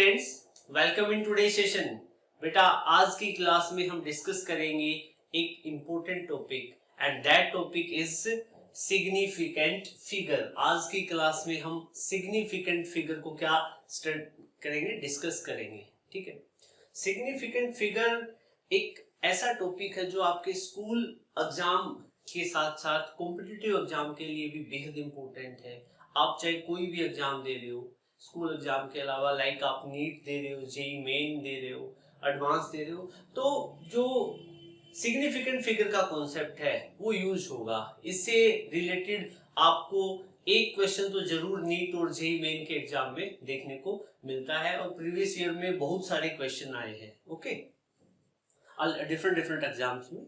Students, welcome in today session. बेटा आज की क्लास में हम डिस्कस करेंगे एक important topic and that topic is significant figure. आज की क्लास में हम सिग्निफिकेंट फिगर को क्या स्टडी करेंगे, डिस्कस करेंगे। ठीक है, सिग्निफिकेंट फिगर एक ऐसा टॉपिक है जो आपके स्कूल एग्जाम के साथ साथ कॉम्पिटिटिव एग्जाम के लिए भी बेहद इंपॉर्टेंट है। आप चाहे कोई भी एग्जाम दे रहे हो, स्कूल एग्जाम के अलावा लाइक आप नीट दे रहे हो, जेई मेन दे रहे हो, एडवांस दे रहे हो, तो जो सिग्निफिकेंट फिगर का कॉन्सेप्ट है वो यूज होगा। इससे रिलेटेड आपको एक क्वेश्चन तो जरूर नीट और जेई मेन के एग्जाम में देखने को मिलता है और प्रीवियस ईयर में बहुत सारे क्वेश्चन आए हैं। ओके, डिफरेंट एग्जाम्स में।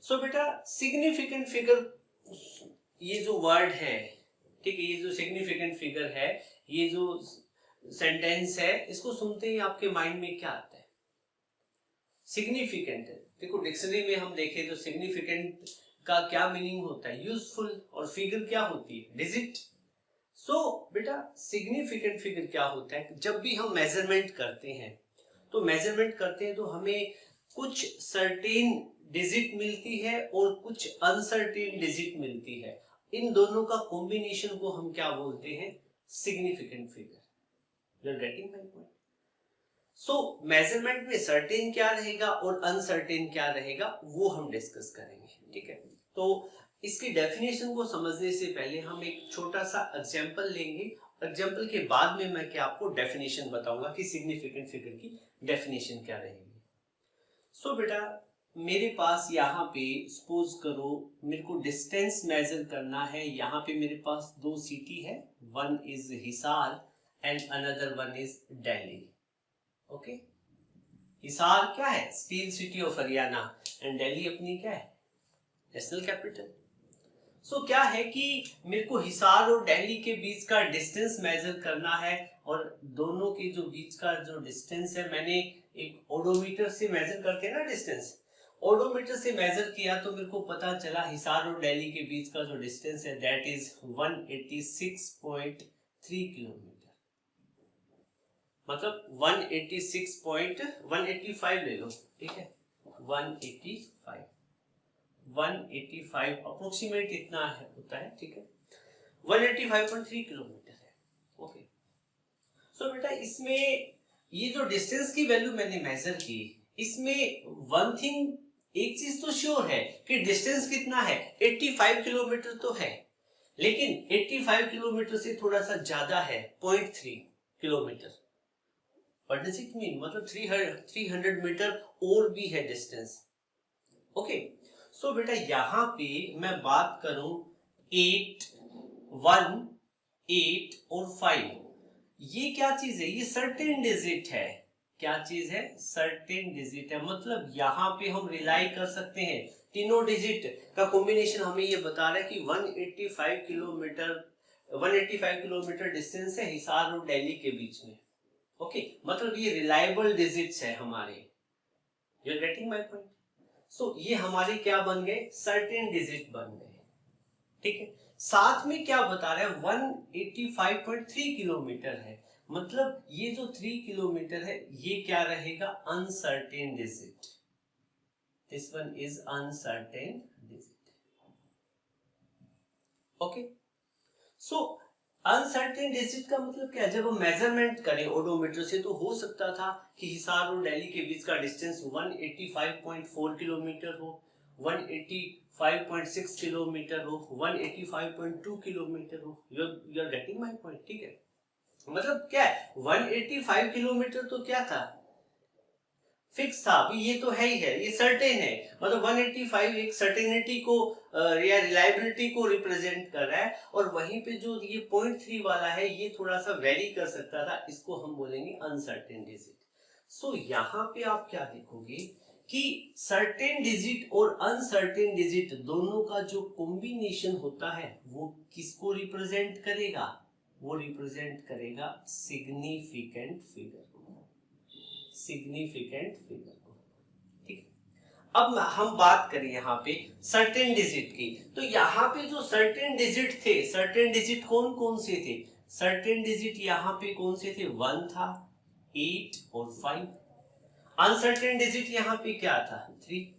सो बेटा सिग्निफिकेंट फिगर, ये जो वर्ड है, ठीक है, ये जो सिग्निफिकेंट फिगर है, ये जो सेंटेंस है, इसको सुनते ही आपके माइंड में क्या आता है? सिग्निफिकेंट है। देखो डिक्शनरी में हम देखें तो सिग्निफिकेंट का क्या मीनिंग होता है? यूजफुल। और फिगर क्या होती है? डिजिट। सो बेटा सिग्निफिकेंट फिगर क्या होता है? जब भी हम मेजरमेंट करते हैं तो हमें कुछ सर्टेन डिजिट मिलती है और कुछ अनसर्टेन डिजिट मिलती है। इन दोनों का कॉम्बिनेशन को हम क्या बोलते हैं? Significant figure. You are getting my point? So measurement में सर्टेन क्या रहेगा और अनसर्टेन क्या रहेगा वो हम डिस्कस करेंगे। ठीक है, तो इसकी डेफिनेशन को समझने से पहले हम एक छोटा सा एग्जांपल लेंगे। एग्जांपल के बाद में मैं क्या आपको डेफिनेशन बताऊंगा कि सिग्निफिकेंट फिगर की डेफिनेशन क्या रहेगी। सो बेटा मेरे पास यहाँ पे सपोज करो मेरे को डिस्टेंस मेजर करना है। यहाँ पे मेरे पास दो सिटी है, one is Hisar and another one is Delhi. Okay, Hisar क्या है? Steel city of Haryana and Delhi अपनी क्या है? National capital. सो क्या है कि मेरे को हिसार और दिल्ली के बीच का डिस्टेंस मेजर करना है और दोनों के जो बीच का जो डिस्टेंस है, मैंने एक ओडोमीटर से मेजर करके ना डिस्टेंस, ओडोमीटर से मेजर किया तो मेरे को पता चला हिसार और दिल्ली के बीच का जो डिस्टेंस है दैट इज 186.3 किलोमीटर। मतलब 185 ले लो, ठीक है, 185 अप्रोक्सीमेट इतना है होता है। ठीक है, 185.3 किलोमीटर है। ओके, सो बेटा इसमें ये जो डिस्टेंस की वैल्यू मैंने मेजर की, इसमें वन थिंग, एक चीज तो श्योर है कि डिस्टेंस कितना है? 85 किलोमीटर तो है, लेकिन 85 किलोमीटर से थोड़ा सा ज्यादा है, 0.3 kilometre. What does it mean? मतलब 300 मीटर और भी है डिस्टेंस। ओके, सो बेटा यहां पे मैं बात करूं 8, 1, 8 और 5, ये क्या चीज है? ये सर्टेन डिजिट है। क्या चीज है? सर्टेन डिजिट है। मतलब यहां पे हम रिलाई कर सकते हैं, तीनों डिजिट का कॉम्बिनेशन हमें ये बता रहा है कि 185 किलोमीटर डिस्टेंस है हिसार और दिल्ली के बीच में। ओके, मतलब ये रिलायबल डिजिट्स है हमारे। You are getting my point? So ये हमारे क्या बन गए? सर्टेन डिजिट बन गए। ठीक है, साथ में क्या बता रहा है? 185.3 किलोमीटर है। मतलब ये जो 3 किलोमीटर है ये क्या रहेगा? Uncertain digit. This one is uncertain digit. Okay, so uncertain digit का मतलब क्या है? जब हम मेजरमेंट करें ओडोमीटर से तो हो सकता था कि हिसार और दिल्ली के बीच का डिस्टेंस 185.4 किलोमीटर हो, 185.6 किलोमीटर हो, 185.2 किलोमीटर हो। You are getting my point? ठीक है, मतलब क्या है? 185 किलोमीटर तो क्या था? फिक्स था। अभी ये तो है ही है, ये सर्टेन है। मतलब 185 एक सर्टेनिटी को या रिलायबिलिटी को रिप्रेजेंट कर रहा है, और वहीं पे जो ये 0.3 वाला है ये थोड़ा सा वेरी कर सकता था, इसको हम बोलेंगे अनसर्टेन डिजिट। सो यहाँ पे आप क्या देखोगे कि सर्टेन डिजिट और अनसर्टेन डिजिट दोनों का जो कॉम्बिनेशन होता है वो किसको रिप्रेजेंट करेगा? वो रिप्रेजेंट करेगा सिग्निफिकेंट फिगर को। सिग्निफिकेंट फिगर को। ठीक है, अब हम बात करें यहाँ पे सर्टेन डिजिट की, तो यहाँ पे जो सर्टेन डिजिट थे, सर्टेन डिजिट कौन कौन से थे? सर्टेन डिजिट यहाँ पे कौन से थे? 1 था, 8 और 5। अनसर्टेन डिजिट यहाँ पे क्या था 3।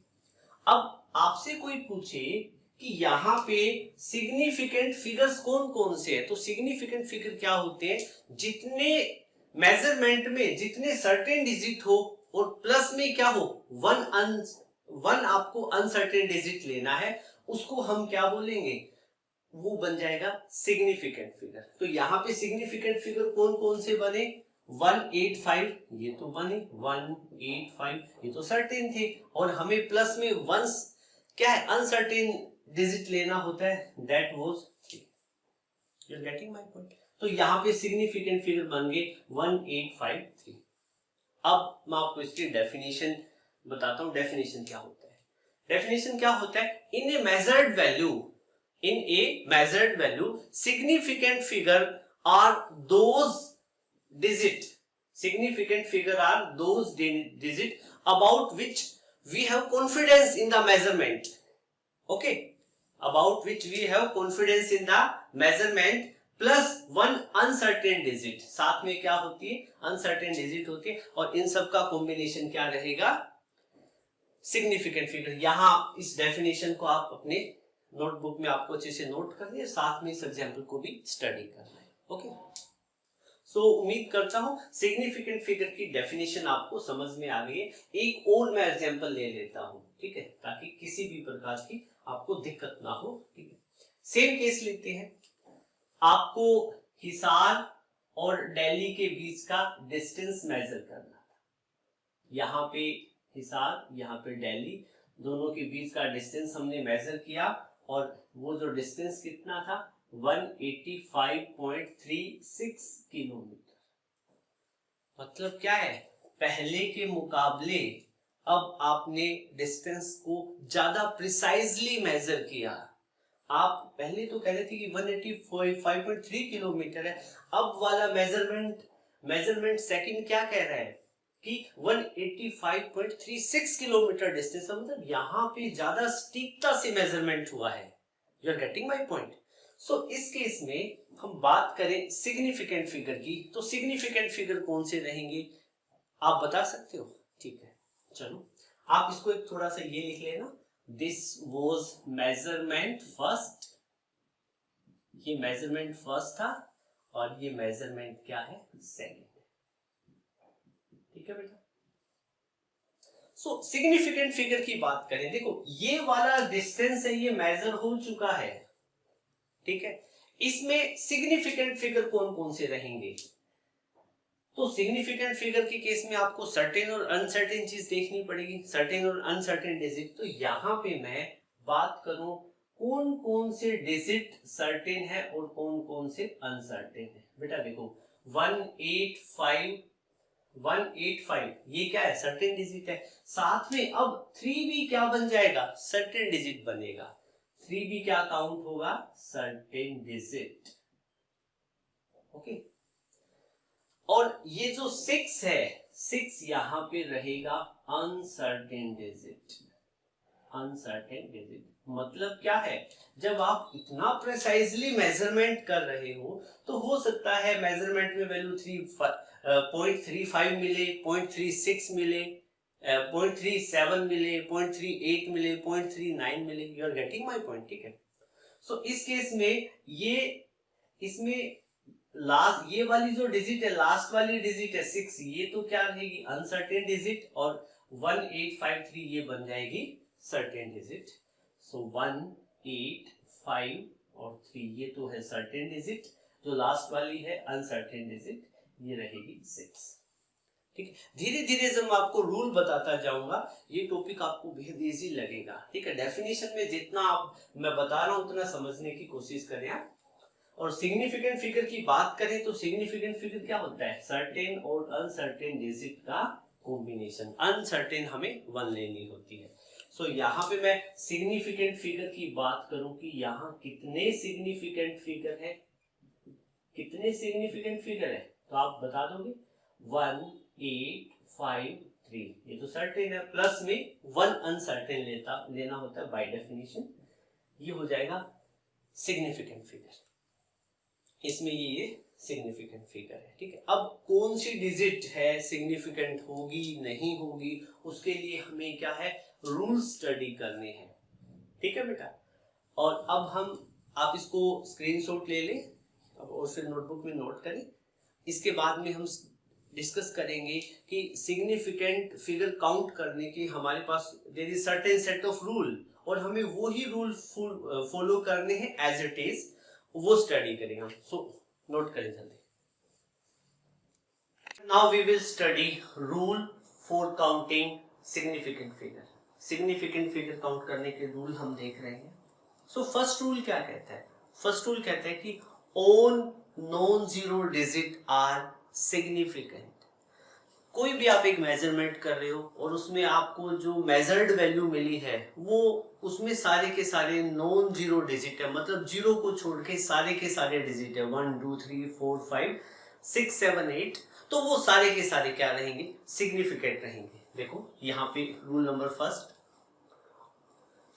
अब आपसे कोई पूछे कि यहाँ पे सिग्निफिकेंट फिगर्स कौन कौन से हैं, तो सिग्निफिकेंट फिगर क्या होते हैं, जितने मेजरमेंट में जितने सर्टेन डिजिट हो और प्लस में क्या हो वन आपको अनसर्टेन डिजिट लेना है, उसको हम क्या बोलेंगे, वो बन जाएगा सिग्निफिकेंट फिगर। तो यहाँ पे सिग्निफिकेंट फिगर कौन कौन से बने, 185 ये तो बने, 185 ये तो सर्टेन थे, और हमें प्लस में वंस क्या है अनसर्टेन डिजिट लेना होता है, that was 3। You are getting my point. तो यहाँ पे सिग्निफिकेंट फिगर बन गए 1853। अब मैं आपको इसकी डेफिनेशन बताता हूँ। डेफिनेशन क्या होता है, डेफिनेशन क्या होता है, in a measured value significant figure are those digit about which we have confidence in the measurement. Okay, about which we have confidence in the measurement plus one uncertain digit, साथ में क्या होती है uncertain digit होती है, और इन सब का कॉम्बिनेशन क्या रहेगा सिग्निफिकेंट फिगर। यहां इस डेफिनेशन को आप अपने नोटबुक में आपको अच्छे से नोट करनी है, साथ में इस एग्जाम्पल को भी स्टडी करना है। ओके, सो उम्मीद करता हूं सिग्निफिकेंट फिगर की डेफिनेशन आपको समझ में आ गई है। एक और मैं एग्जाम्पल ले लेता हूं, ठीक है, ताकि किसी भी प्रकार की आपको दिक्कत ना हो। ठीक है, सेम केस लेते हैं। आपको हिसार और दिल्ली के बीच का डिस्टेंस मेजर करना था। यहाँ पे हिसार, यहाँ पे दिल्ली, दोनों के बीच का डिस्टेंस हमने मेजर किया, और वो जो डिस्टेंस कितना था 185.36 किलोमीटर। मतलब क्या है, पहले के मुकाबले अब आपने डिस्टेंस को ज्यादा प्रिसाइजली मेजर किया। आप पहले तो कह रहे थे कि 185.3 किलोमीटर है, अब वाला मेजरमेंट सेकंड क्या कह रहा है कि 185.36 किलोमीटर डिस्टेंस, मतलब यहाँ पे ज्यादा सटीकता से मेजरमेंट हुआ है। You are getting my point. So इस केस में हम बात करें सिग्निफिकेंट फिगर की, तो सिग्निफिकेंट फिगर कौन से रहेंगे आप बता सकते हो? ठीक है, चलो आप इसको एक थोड़ा सा ये लिख लेना, दिस वॉज मेजरमेंट फर्स्ट, ये मेजरमेंट फर्स्ट था, और ये मेजरमेंट क्या है सेकंड। ठीक है बेटा। सो सिग्निफिकेंट फिगर की बात करें, देखो ये वाला डिस्टेंस है, ये मेजर हो चुका है। ठीक है, इसमें सिग्निफिकेंट फिगर कौन कौन से रहेंगे, तो सिग्निफिकेंट फिगर के केस में आपको सर्टेन और अनसर्टेन चीज देखनी पड़ेगी, सर्टेन और अनसर्टेन डिजिट। तो यहां पे मैं बात करूं कौन कौन से डिजिट सर्टेन है और कौन कौन से अनसर्टेन है। बेटा देखो 185 ये क्या है सर्टेन डिजिट है, साथ में अब 3 भी क्या बन जाएगा सर्टेन डिजिट बनेगा, 3 भी क्या काउंट होगा सर्टेन डिजिट। ओके, और ये जो 6 है, 6 यहां पे रहेगा अनसर्टेन डिजिट। अनसर्टेन डिजिट मतलब क्या है, जब आप इतना प्रिसाइजली मेजरमेंट कर रहे हो तो हो सकता है मेजरमेंट में वैल्यू 0.35 मिले, 0.36 मिले, 0.37 मिले, 0.38 मिले, 0.39 मिले। You are getting my point. ठीक है, सो इस केस में ये इसमें लास्ट ये वाली जो डिजिट है, लास्ट वाली डिजिट है 6, ये तो क्या रहेगी अनसर्टेन डिजिट, और 1853 ये बन जाएगी सर्टेन डिजिट। सो 185 और 3 ये तो है सर्टेन डिजिट, जो लास्ट वाली है अनसर्टेन डिजिट ये रहेगी 6। ठीक है, धीरे धीरे जब मैं आपको रूल बताता जाऊंगा ये टॉपिक आपको बेहद इजी लगेगा। ठीक है, डेफिनेशन में जितना आप मैं बता रहा हूं उतना समझने की कोशिश करें आप। और सिग्निफिकेंट फिगर की बात करें तो सिग्निफिकेंट फिगर क्या होता है, सर्टेन और अनसर्टेन डिजिट का कॉम्बिनेशन। अनसर्टेन हमें 1 लेनी होती है। सो यहाँ पे मैं सिग्निफिकेंट फिगर की बात करूं कि यहाँ कितने सिग्निफिकेंट फिगर है, कितने सिग्निफिकेंट फिगर है तो आप बता दोगे 1853 ये तो सर्टेन है, प्लस में 1 अनसर्टेन लेना होता है बाय डेफिनेशन, ये हो जाएगा सिग्निफिकेंट फिगर। इसमें ये सिग्निफिकेंट फिगर है। ठीक है, अब कौन सी डिजिट है सिग्निफिकेंट होगी नहीं होगी, उसके लिए हमें क्या है, रूल स्टडी करने हैं। ठीक है बेटा, और अब आप इसको स्क्रीनशॉट ले लें अब और फिर नोटबुक में नोट करें। इसके बाद में हम डिस्कस करेंगे कि सिग्निफिकेंट फिगर काउंट करने के हमारे पास there is certain set of rule, और हमें वो ही रूल फॉलो करने हैं एज इट इज, वो स्टडी करेंगे हम। सो नोट करें जल्दी। Now we will study rule for counting significant figure. Significant figure count करने के रूल हम देख रहे हैं। सो फर्स्ट रूल क्या कहता है? फर्स्ट रूल कहता है कि all non zero digit are significant. कोई भी आप एक मेजरमेंट कर रहे हो और उसमें आपको जो मेजर्ड वैल्यू मिली है वो उसमें सारे के सारे नॉन जीरो डिजिट है, मतलब जीरो को छोड़ के सारे डिजिट है, 1 2 3 4 5 6 7 8, तो वो सारे के सारे क्या रहेंगे, सिग्निफिकेंट रहेंगे। देखो यहाँ पे रूल नंबर फर्स्ट,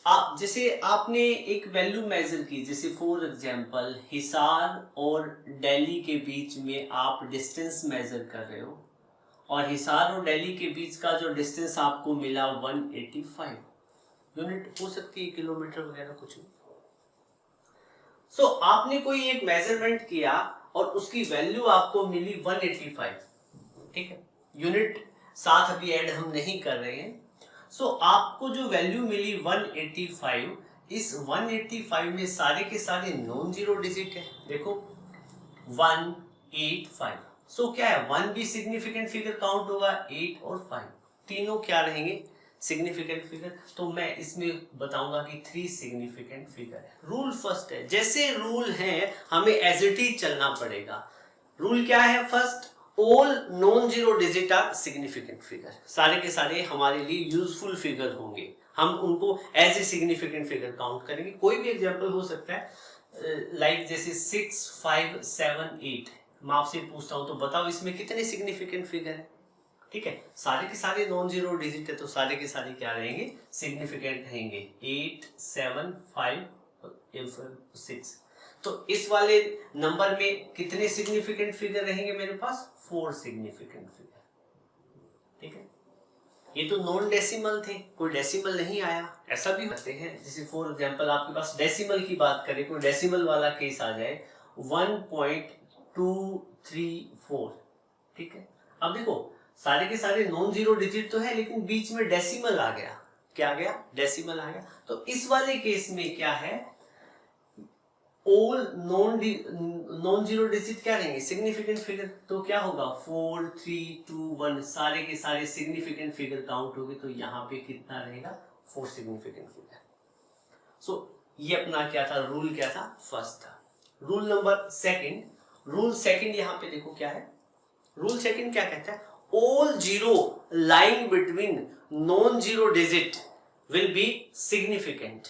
आप जैसे आपने एक वैल्यू मेजर की, जैसे फॉर एग्जांपल हिसार और दिल्ली के बीच में आप डिस्टेंस मेजर कर रहे हो, और हिसार और दिल्ली के बीच का जो डिस्टेंस आपको मिला 185 यूनिट, हो सकती है किलोमीटर वगैरह कुछ भी। सो आपने कोई एक मेजरमेंट किया और उसकी वैल्यू आपको मिली 185, ठीक है, यूनिट साथ अभी ऐड हम नहीं कर रहे हैं। सो आपको जो वैल्यू मिली 185, इस 185 में सारे के सारे नॉन जीरो डिजिट है। देखो 185, सो क्या है, 1 भी सिग्निफिकेंट फिगर काउंट होगा, 8 और 5 तीनों क्या रहेंगे, सिग्निफिकेंट फिगर। तो मैं इसमें बताऊंगा कि 3 सिग्निफिकेंट फिगर है। रूल फर्स्ट है, जैसे रूल है हमें एज इट इज चलना पड़ेगा। रूल क्या है? First, all non zero digit are significant figure. सारे के सारे हमारे लिए यूजफुल फिगर होंगे, हम उनको as a significant figure count करेंगे। कोई भी एग्जांपल हो सकता है, लाइक जैसे 6 5 7 8, मैं आपसे पूछता हूं तो बताओ इसमें कितने सिग्निफिकेंट फिगर है? ठीक है, सारे के सारे नॉन जीरो डिजिट है तो सारे के सारे क्या रहेंगे, सिग्निफिकेंट रहेंगे। 8 7 5 6, तो इस वाले नंबर में कितने सिग्निफिकेंट फिगर रहेंगे मेरे पास? 4 सिग्निफिकेंट फिगर। ठीक है, ये तो नॉन डेसिमल थे, कोई डेसिमल नहीं आया। ऐसा भी होते हैं, जैसे फॉर एग्जांपल आपके पास डेसिमल की बात करें, कोई डेसिमल वाला केस आ जाए 1.234, ठीक है। अब देखो सारे के सारे नॉन जीरो डिजिट तो है, लेकिन बीच में डेसिमल आ गया। क्या आ गया? डेसिमल आ गया। तो इस वाले केस में क्या है, ऑल नॉन जीरो डिजिट क्या रहेंगे, सिग्निफिकेंट फिगर। तो क्या होगा, 4 3 2 1, सारे के सारे सिग्निफिकेंट फिगर काउंट होंगे। तो यहाँ पे कितना रहेगा, 4 सिग्निफिकेंट फिगर। सो ये अपना क्या था, रूल क्या था, फर्स्ट था। Rule number second, rule second यहाँ पे देखो क्या है। रूल सेकंड क्या कहता है, all zero lying between non zero digit will be significant.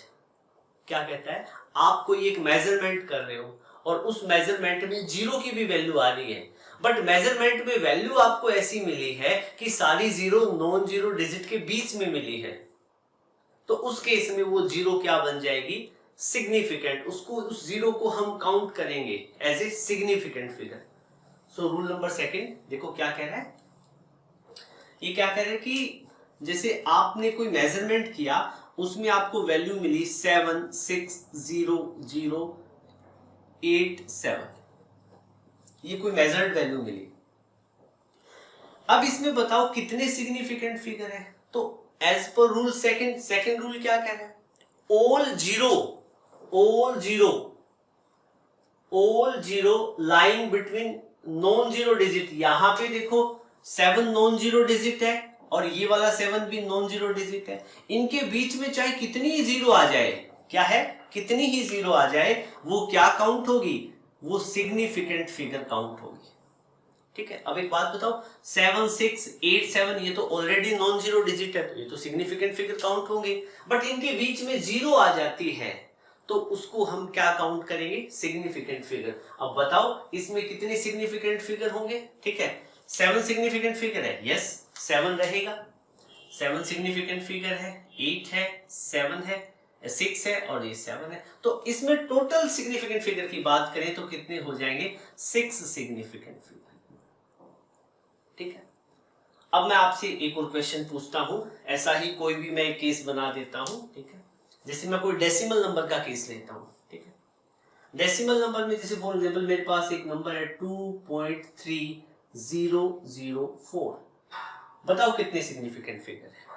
क्या कहता है, आप कोई एक मेजरमेंट कर रहे हो और उस मेजरमेंट में जीरो की भी वैल्यू आ रही है, बट मेजरमेंट में वैल्यू आपको ऐसी मिली है कि सारी जीरो नॉन जीरो डिजिट के बीच में मिली है, तो उस केस में वो जीरो क्या बन जाएगी, सिग्निफिकेंट। उसको, उस जीरो को हम काउंट करेंगे as a significant figure. So rule number second देखो क्या कह रहा है, ये क्या कह रहा है कि जैसे आपने कोई मेजरमेंट किया, उसमें आपको वैल्यू मिली 7 6 0 0 8 7, ये कोई मेजर्ड वैल्यू मिली। अब इसमें बताओ कितने सिग्निफिकेंट फिगर है। तो as per rule second rule क्या कह रहा है, all zero lying between non zero digit. यहां पे देखो 7 नॉन जीरो डिजिट है और ये वाला 7 भी नॉन जीरो डिजिट है। इनके बीच में चाहे कितनी ही जीरो आ जाए, क्या है, कितनी ही जीरो आ जाए, वो क्या काउंट होगी, वो सिग्निफिकेंट फिगर काउंट होगी। ठीक है, अब एक बात बताओ, 7 6 8 7 ये तो ऑलरेडी नॉन जीरो डिजिट है, ये तो सिग्निफिकेंट फिगर काउंट होंगे, बट इनके बीच में जीरो आ जाती है तो उसको हम क्या काउंट करेंगे, सिग्निफिकेंट फिगर। अब बताओ इसमें कितने सिग्निफिकेंट फिगर होंगे। ठीक है, 7 सिग्निफिकेंट फिगर है, यस 7 रहेगा, 7 सिग्निफिकेंट फिगर है, 8 है, 7 है, 6 है और ये 7 है। तो इसमें टोटल सिग्निफिकेंट फिगर की बात करें तो कितने हो जाएंगे? 6 सिग्निफिकेंट फिगर। ठीक है, अब मैं आपसे एक और क्वेश्चन पूछता हूं, ऐसा ही कोई भी मैं केस बना देता हूं। ठीक है, जैसे मैं कोई डेसिमल नंबर का केस लेता हूं। ठीक है, डेसिमल नंबर में जैसे फॉर एग्जांपल मेरे पास एक नंबर है 2.3004। बताओ कितने सिग्निफिकेंट फिगर है?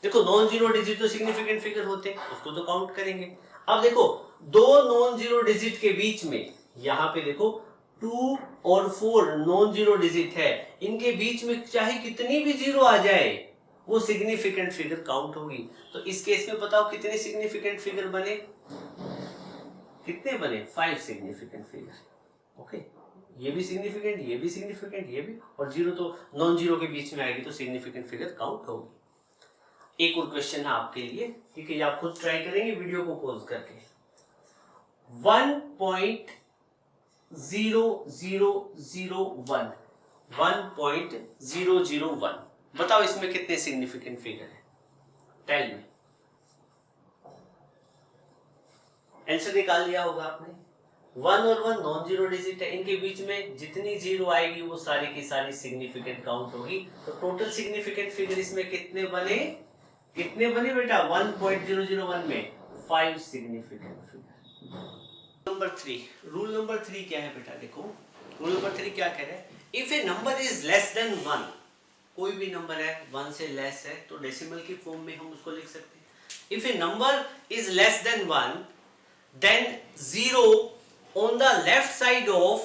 देखो नॉन जीरो डिजिट तो सिग्निफिकेंट फिगर होते हैं, उसको तो काउंट करेंगे। अब देखो दो नॉन जीरो डिजिट के बीच में, यहां पे देखो 2 और 4 नॉन जीरो डिजिट है, इनके बीच में चाहे कितनी भी जीरो आ जाए वो सिग्निफिकेंट फिगर काउंट होगी। तो इस केस में बताओ कितने सिग्निफिकेंट फिगर बने? कितने बने? 5 सिग्निफिकेंट फिगर। ओके, ये भी सिग्निफिकेंट, ये भी सिग्निफिकेंट, ये भी, और जीरो तो नॉन जीरो के बीच में आएगी तो सिग्निफिकेंट फिगर काउंट होगी। एक और क्वेश्चन है आपके लिए, ठीक है, ये आप खुद ट्राई करेंगे वीडियो को पॉज करके। 1.0001 1.001 बताओ इसमें कितने सिग्निफिकेंट फिगर है? टेल में। आंसर निकाल लिया होगा आपने। 1 और 1 नॉन जीरो डिजिट है, इनके बीच में जितनी जीरो आएगी वो सारी की सारी सिग्निफिकेंट काउंट होगी। तो टोटल सिग्निफिकेंट फिगर इसमें कितने बने? कितने बने बेटा? 1.001 में 5 significant figure. Number 3, rule number 3 क्या है बेटा? देखो रूल नंबर 3 क्या कह रहा है? If A number is less than 1, कोई भी नंबर है 1 से लेस है तो डेसिमल की फॉर्म में हम उसको लिख सकते हैं। If A number is less than 1 then 0 on the left side of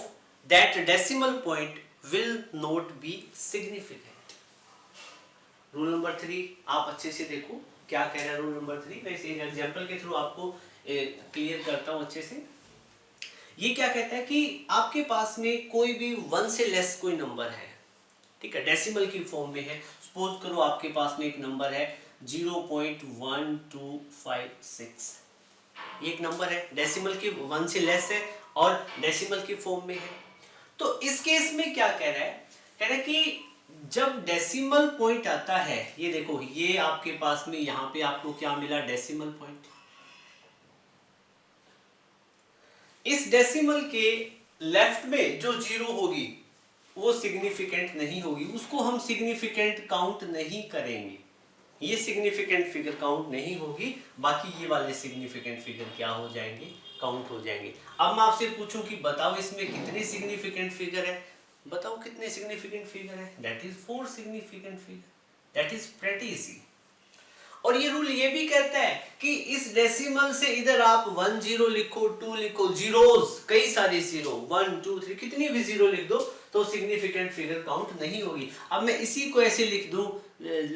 that decimal point will not be significant. Rule number 3 आप अच्छे से देखो क्या कह रहा है रूल नंबर 3। मैं इसे एग्जांपल के थ्रू आपको क्लियर करता हूं अच्छे से। ये क्या कहता है कि आपके पास में कोई भी 1 से लेस कोई नंबर है, ठीक है, डेसिमल की फॉर्म में है। सपोज करो आपके पास में एक नंबर है 0.1256, ये एक नंबर है डेसिमल की 1 से लेस है और डेसिमल की फॉर्म में है। तो इस केस में क्या कह रहा है? कह रहा है कि जब डेसिमल पॉइंट आता है, ये देखो ये आपके पास में यहां पे आपको क्या मिला? Decimal point. इस डेसिमल के लेफ्ट में जो जीरो होगी वो सिग्निफिकेंट नहीं होगी, उसको हम सिग्निफिकेंट काउंट नहीं करेंगे, ये सिग्निफिकेंट फिगर काउंट नहीं होगी। बाकी ये वाले सिग्निफिकेंट फिगर क्या हो जाएंगे? काउंट हो जाएंगे। अब मैं आपसे पूछूं कि बताओ इसमें कितने सिग्निफिकेंट फिगर है? बताओ कितने सिग्निफिकेंट फिगर है? That is 4 significant figure. That is pretty easy. और ये रूल ये भी कहता है कि इस डेसिमल से इधर आप 1 0 लिखो, 2 लिखो, जीरोस कई सारे जीरो 1 2 3 कितनी भी जीरो लिख दो तो सिग्निफिकेंट फिगर काउंट नहीं होगी। अब मैं इसी को ऐसे लिख दूं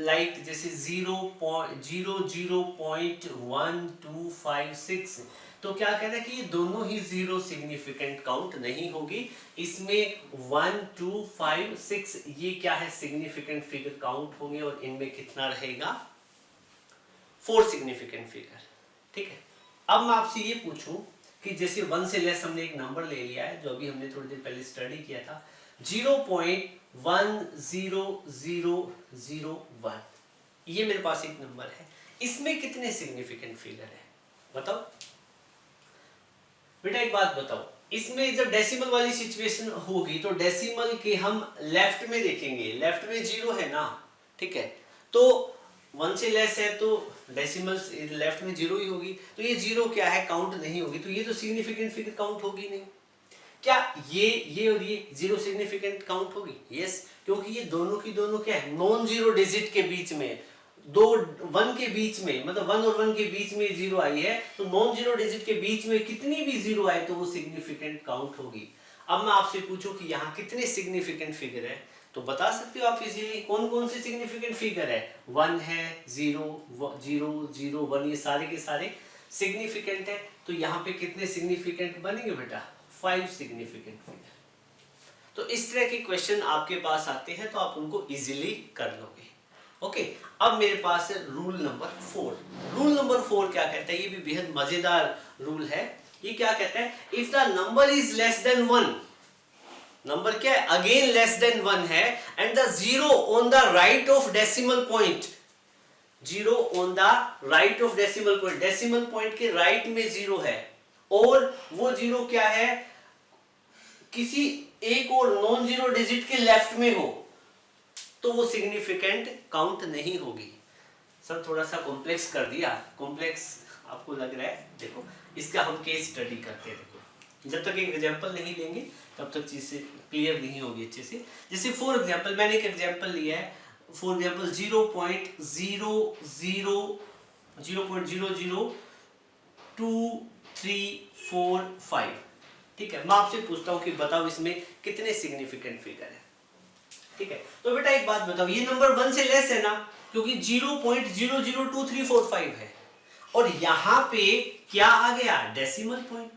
लाइक जैसे 0.1256 तो क्या कहना है कि ये दोनों ही जीरो सिग्निफिकेंट काउंट नहीं होगी। इसमें 1 2 5 6 ये क्या है? सिग्निफिकेंट फिगर काउंट होंगे और इनमें कितना रहेगा? 4 सिग्निफिकेंट फिगर। ठीक है, अब मैं आपसे ये पूछूं कि जैसे 1 से लेस हमने एक नंबर ले लिया है जो अभी हमने थोड़ी देर पहले स्टडी किया था 0.10001, ये मेरे पास एक नंबर है, इसमें कितने सिग्निफिकेंट फिगर है? बताओ बेटा, एक बात बताओ, इसमें जब डेसिमल वाली सिचुएशन होगी तो डेसिमल के हम लेफ्ट में देखेंगे, लेफ्ट में जीरो है ना, ठीक है, तो 1 से लेस है तो डेसिमल लेफ्ट में जीरो ही होगी, तो ये जीरो क्या है? काउंट नहीं होगी, तो ये तो सिग्निफिकेंट फिगर काउंट होगी नहीं। क्या ये और ये जीरो सिग्निफिकेंट काउंट होगी? यस, क्योंकि ये दोनों की दोनों क्या है? नॉन जीरो डिजिट के बीच में, दो 1 के बीच में, मतलब 1 और 1 के बीच में जीरो आई है, तो नॉन जीरो डिजिट के बीच में कितनी भी जीरो आए तो वो सिग्निफिकेंट काउंट होगी। अब मैं आपसे पूछूं कि यहाँ कितने सिग्निफिकेंट फिगर है, तो बता सकते हो आप इजीली कौन कौन से सिग्निफिकेंट फिगर है? 1 है, 0 0 0 1, ये सारे के सारे सिग्निफिकेंट है। तो यहाँ पे कितने सिग्निफिकेंट बनेंगे बेटा? 5 सिग्निफिकेंट फिगर। तो इस तरह के क्वेश्चन आपके पास आते हैं तो आप उनको इजीली कर लोगे। ओके, अब मेरे पास है रूल नंबर 4। रूल नंबर 4 क्या कहता है? ये भी बेहद मजेदार रूल है। ये क्या कहता है? If the number is less than 1, number क्या है? अगेन लेस देन 1 है, and the zero on the right of decimal point zero on the right of decimal point, decimal point के राइट में जीरो है और वो जीरो क्या है किसी एक और नॉन जीरो डिजिट के लेफ्ट में हो तो वो सिग्निफिकेंट काउंट नहीं होगी। सर थोड़ा सा कॉम्प्लेक्स कर दिया, कॉम्प्लेक्स आपको लग रहा है, देखो इसका हम केस स्टडी करते हैं। देखो जब तक एक एग्जांपल नहीं लेंगे तब तक चीज़ क्लियर नहीं होगी अच्छे से। जैसे फॉर एग्जांपल मैंने एक एग्जांपल लिया है, फॉर एग्जांपल 0.000234 ठीक है। मैं आपसे पूछता हूँ कि बताओ इसमें कितने सिग्निफिकेंट फिगर है। ठीक है, तो बेटा एक बात बताओ, ये नंबर 1 से लेस है ना, क्योंकि 0.002345 है और यहां पे क्या आ गया डेसिमल पॉइंट,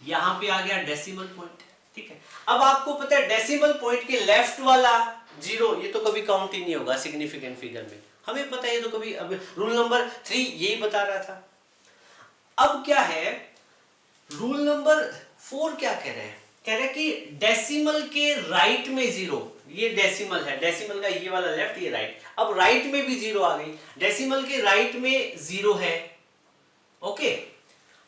यहां पे आ गया डेसिमल पॉइंट। ठीक है, अब आपको पता है डेसिमल पॉइंट के लेफ्ट वाला जीरो ये तो कभी काउंट ही नहीं होगा सिग्निफिकेंट फिगर में, हमें पता है। ये तो कभी, अब रूल नंबर 3 यही बता रहा था। अब क्या है रूल नंबर 4 क्या कह रहे हैं, कह रहे कि डेसिमल के राइट में जीरो, ये डेसिमल है, डेसिमल का ये वाला लेफ्ट ये राइट, अब राइट में भी जीरो आ गई, डेसिमल के राइट में जीरो है। ओके,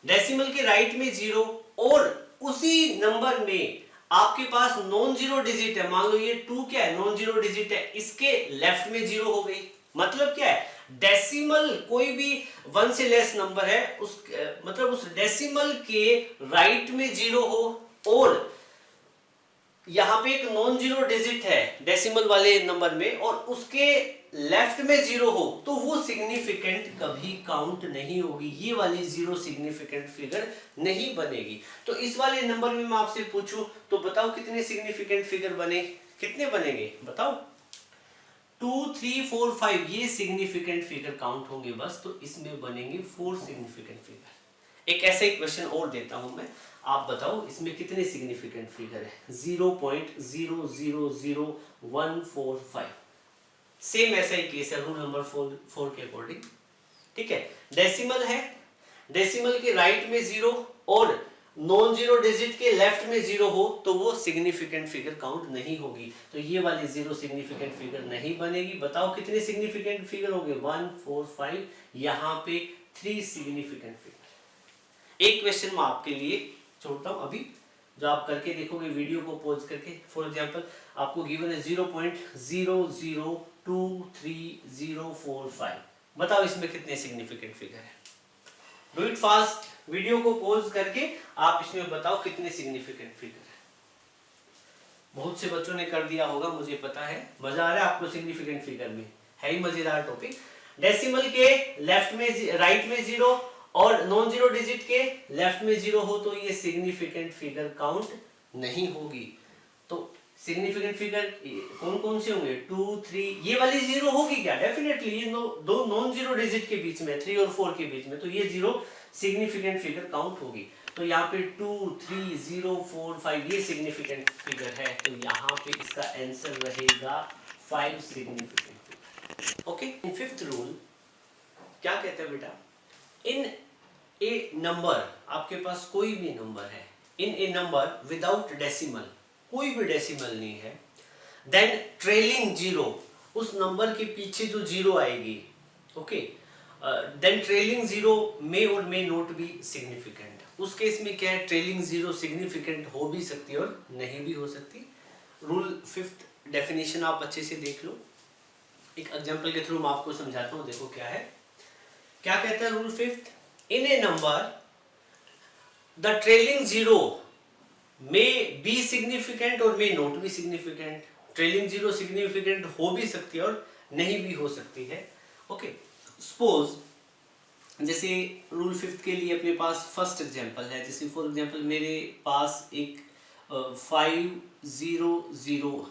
डेसिमल के राइट में जीरो और उसी नंबर में आपके पास नॉन जीरो डिजिट है, मान लो ये 2 क्या है नॉन जीरो डिजिट है, इसके लेफ्ट में जीरो हो गई। मतलब क्या है डेसिमल कोई भी 1 से लेस नंबर है उस मतलब उस डेसिमल के राइट में जीरो हो और यहां पे एक नॉन जीरो डिजिट है डेसिमल वाले नंबर में और उसके लेफ्ट में जीरो हो तो वो सिग्निफिकेंट कभी काउंट नहीं होगी, ये वाली जीरो सिग्निफिकेंट फिगर नहीं बनेगी। तो इस वाले नंबर में मैं आपसे पूछूं तो बताओ कितने सिग्निफिकेंट फिगर बने, कितने बनेंगे बताओ। 2 3 4 5 ये सिग्निफिकेंट फिगर काउंट होंगे बस, तो इसमें बनेंगे 4 सिग्निफिकेंट फिगर। एक ऐसा ही क्वेश्चन और देता हूं मैं, आप बताओ इसमें कितने सिग्निफिकेंट फिगर है। 0.000145 सेम ऐसा ही केस है रूल नंबर 4 के अकॉर्डिंग। ठीक है, डेसिमल है, डेसिमल के राइट में जीरो और नॉन जीरो डिजिट के लेफ्ट में जीरो हो तो वो सिग्निफिकेंट फिगर काउंट नहीं होगी, तो ये वाली जीरो सिग्निफिकेंट फिगर नहीं बनेगी। बताओ कितने सिग्निफिकेंट फिगर होंगे 1 4 5, यहाँ पे 3 सिग्निफिकेंट फिगर। एक क्वेश्चन मैं आपके लिए छोड़ता हूं अभी, जो आप करके देखोगे वीडियो को पॉज करके। फॉर एग्जांपल आपको गिवन है 0.00230045, बताओ इसमें कितने सिग्निफिकेंट फिगर है। डू इट फास्ट, वीडियो को पॉज करके आप इसमें बताओ कितने सिग्निफिकेंट फिगर है। बहुत से बच्चों ने कर दिया होगा मुझे पता है, मजा आ रहा है आपको सिग्निफिकेंट फिगर में, है ही मजेदार टॉपिक। डेसिमल के लेफ्ट में राइट में जीरो और नॉन जीरो डिजिट के लेफ्ट में जीरो हो तो ये सिग्निफिकेंट फिगर काउंट नहीं होगी। तो सिग्निफिकेंट फिगर कौन कौन से होंगे 2 3, ये वाली जीरो होगी क्या, डेफिनेटली ये दो नॉन जीरो डिजिट के बीच में 3 और 4 के बीच में, तो ये जीरो सिग्निफिकेंट फिगर काउंट होगी। तो यहाँ पे 2 3 0 4 5 ये सिग्निफिकेंट फिगर है, तो यहाँ पे इसका आंसर रहेगा 5 significant figure. Okay, in fifth rule क्या कहते हैं बेटा, इन ए नंबर, आपके पास कोई भी नंबर है, in a number without decimal, कोई भी डेसिमल नहीं है, देन ट्रेलिंग जीरो, उस नंबर के पीछे जो जीरो आएगी, ओके, देन ट्रेलिंग जीरो मे और मे नॉट बी सिग्निफिकेंट। उस केस में क्या है ट्रेलिंग जीरो सिग्निफिकेंट हो भी सकती है और नहीं भी हो सकती। रूल फिफ्थ डेफिनेशन आप अच्छे से देख लो, एक एग्जांपल के थ्रू मैं आपको समझाता हूँ। देखो क्या है, क्या कहता है rule fifth, in a number the trailing zero may be significant और may not be significant. Trailing zero significant हो भी सकती है और नहीं भी हो सकती है। ओके, सपोज जैसे रूल फिफ्थ के लिए अपने पास फर्स्ट एग्जांपल है, जैसे फॉर एग्जांपल मेरे पास एक 500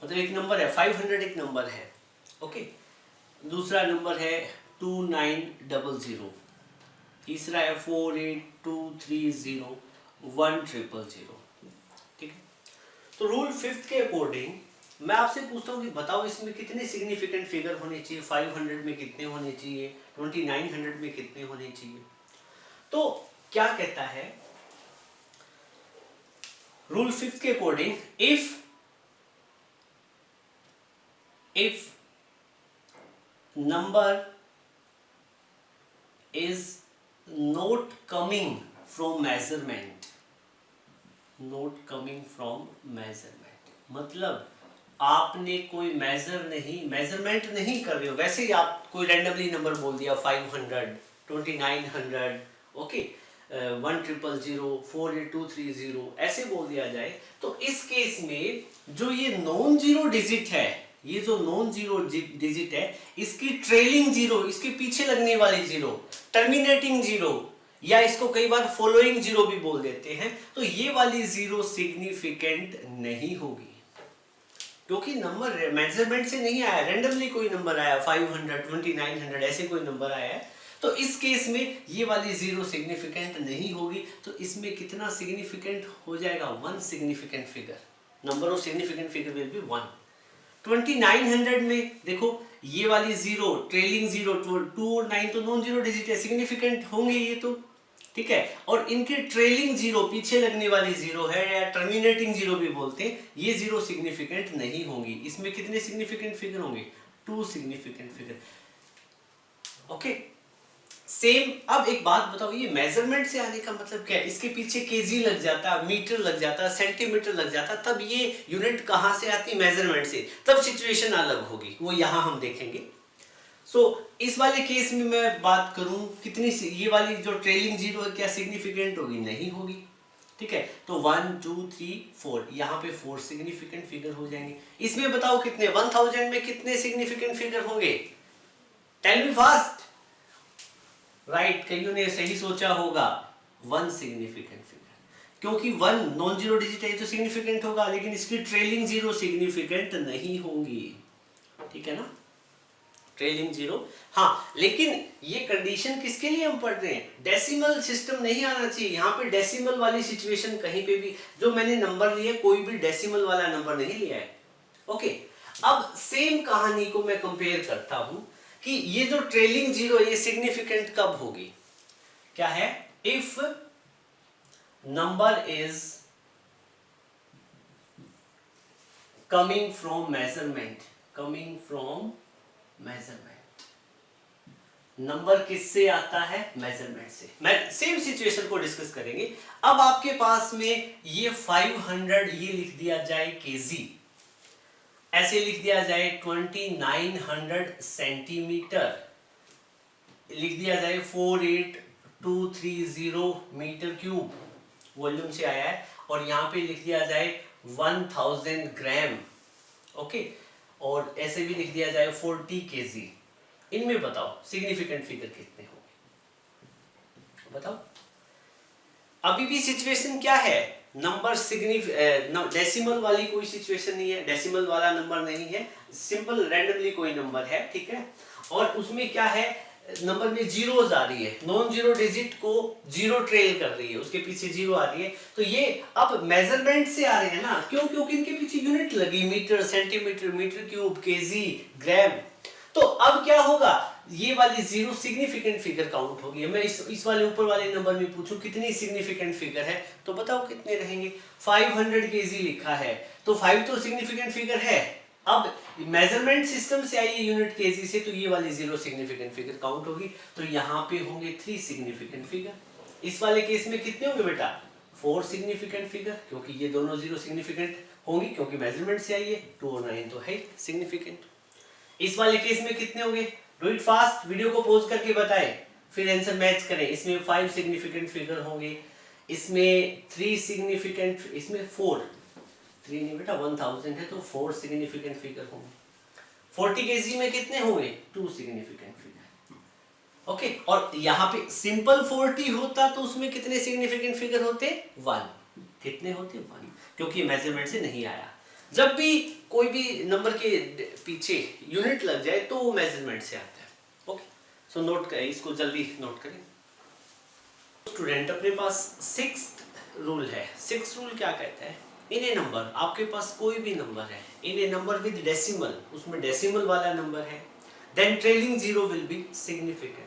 मतलब एक नंबर है 500 एक नंबर है। ओके, दूसरा नंबर है 2900, तीसरा है 48230100। ठीक है, तो रूल फिफ्थ के अकॉर्डिंग मैं आपसे पूछता हूँ कि बताओ इसमें कितने सिग्निफिकेंट फिगर होने चाहिए, 500 में कितने होने चाहिए, 2900 में कितने होने चाहिए। तो क्या कहता है रूल फिफ्थ के according, if number is not coming from measurement, not coming from measurement, मतलब आपने कोई मेजरमेंट नहीं कर रहे हो, वैसे ही आप कोई रैंडमली नंबर बोल दिया 500, 2900, ओके, 1000, 48230 ऐसे बोल दिया जाए, तो इस केस में जो ये नॉन जीरो डिजिट है, ये जो नॉन जीरो डिजिट है, इसकी ट्रेलिंग जीरो, इसके पीछे लगने वाली जीरो, टर्मिनेटिंग जीरो, या इसको कई बार फॉलोइंग जीरो भी बोल देते हैं, तो ये वाली जीरो सिग्निफिकेंट नहीं होगी, क्योंकि नंबर मेजरमेंट से नहीं आया, रैंडमली कोई नंबर आया 500, 2900 ऐसे कोई नंबर आया है, तो इस केस में ये वाली जीरो सिग्निफिकेंट नहीं होगी। तो इसमें कितना सिग्निफिकेंट हो जाएगा? 1 significant figure, number of significant figure will be 1। 2900 में देखो ये वाली जीरो, ट्रेलिंग जीरो, 2 और 9 तो नॉन जीरो डिजिट है, सिग्निफिकेंट होंगे ये तो, ठीक है, और इनके ट्रेलिंग जीरो, पीछे लगने वाली जीरो है, या टर्मिनेटिंग जीरो भी बोलते हैं, ये जीरो सिग्निफिकेंट नहीं होंगी। इसमें कितने सिग्निफिकेंट फिगर होंगे? 2 सिग्निफिकेंट फिगर, ओके। सेम, अब एक बात बताओ, ये मेजरमेंट से आने का मतलब क्या है? इसके पीछे केजी लग जाता, मीटर लग जाता, सेंटीमीटर लग जाता, तब ये यूनिट कहां से आती? मेजरमेंट से, तब सिचुएशन अलग होगी, वो यहां हम देखेंगे। सो इस वाले केस में मैं बात करूं कितनी, ये वाली जो ट्रेलिंग जीरो है क्या सिग्निफिकेंट होगी? नहीं होगी, ठीक है। तो 1 2 3 4, यहाँ पे 4 सिग्निफिकेंट फिगर हो जाएंगे। इसमें बताओ कितने, 1000 में कितने सिग्निफिकेंट फिगर होंगे? Tell me fast. राइट, कईयों ने सही सोचा होगा, 1 सिग्निफिकेंट फिगर, क्योंकि 1 नॉन जीरो डिजिट है तो सिग्निफिकेंट होगा, लेकिन इसकी ट्रेलिंग जीरो सिग्निफिकेंट नहीं होंगी, ठीक है ना, ट्रेलिंग जीरो। हाँ, लेकिन ये कंडीशन किसके लिए हम पढ़ रहे हैं? डेसिमल सिस्टम नहीं आना चाहिए यहाँ पे, डेसिमल वाली सिचुएशन कहीं पे भी, जो मैंने नंबर लिए कोई भी डेसिमल वाला नंबर नहीं लिया है, ओके। अब सेम कहानी को मैं कंपेयर करता हूं कि ये जो ट्रेलिंग जीरो ये सिग्निफिकेंट कब होगी? क्या है? If number is coming from measurement, coming from measurement, number किससे आता है? मेजरमेंट से। मैं सेम सिचुएशन को डिस्कस करेंगे। अब आपके पास में ये 500, ये लिख दिया जाए केजी, ऐसे लिख दिया जाए 2900 सेंटीमीटर, लिख दिया जाए 48230 मीटर क्यूब वॉल्यूम से आया है, और यहाँ पे लिख दिया जाए 1000 ग्राम, ओके, और ऐसे भी लिख दिया जाए 40 केजी। इनमें बताओ सिग्निफिकेंट फिगर कितने होंगे? बताओ। अभी भी सिचुएशन क्या है? नंबर डेसिमल वाली कोई सिचुएशन नहीं है, डेसिमल वाला नंबर नहीं है, सिंपल रैंडमली कोई नंबर है, ठीक है, और उसमें क्या है? नंबर में जीरोज आ रही है, नॉन जीरो डिजिट को जीरो ट्रेल कर रही है, उसके पीछे जीरो आ रही है, तो ये अब मेजरमेंट से आ रहे हैं ना, क्यों? क्योंकि इनके पीछे यूनिट लगी, metre, centimetre, metre cube, KG, gram. तो अब क्या होगा? ये वाली जीरो सिग्निफिकेंट फिगर काउंट होगी। मैं इस वाले ऊपर वाले नंबर में पूछूं कितनी सिग्निफिकेंट फिगर है, तो बताओ कितने रहेंगे? 500 केजी लिखा है, तो 5 तो सिग्निफिकेंट फिगर है। अब मेजरमेंट सिस्टम से आई है यूनिट केजी से, तो ये वाली जीरो सिग्निफिकेंट फिगर काउंट होगी, तो यहाँ पे होंगे 3 सिग्निफिकेंट फिगर। इस वाले केस में कितने होंगे बेटा? 4 सिग्निफिकेंट फिगर, क्योंकि ये दोनों जीरो सिग्निफिकेंट होंगी, क्योंकि मेजरमेंट से आई है। 2 और 9 तो है सिग्निफिकेंट। इस वाले केस में कितने होंगे? डू इट फास्ट, वीडियो को पॉज करके बताएं, फिर आंसर मैच करें। इसमें 5 सिग्निफिकेंट फिगर होंगे, इसमें 3 सिग्निफिकेंट, इसमें 4, 3 नहीं बेटा, 1000 है तो 4 सिग्निफिकेंट फिगर होंगे। 40 केजी में कितने होंगे? 2 सिग्निफिकेंट फिगर, ओके। और यहाँ पे सिंपल 40 होता तो उसमें कितने सिग्निफिकेंट फिगर होते? 1। कितने होते? 1, क्योंकि मेजरमेंट से नहीं आया। जब भी कोई भी नंबर के पीछे यूनिट लग जाए तो वो मेजरमेंट से आता है, ओके। सो नोट करें, इसको जल्दी नोट करें। स्टूडेंट, अपने पास 6th रूल है। 6th रूल क्या कहता है? इन ए नंबर, आपके पास कोई भी नंबर है, in a number with decimal, उसमें डेसिमल वाला नंबर है, then trailing zero will be significant.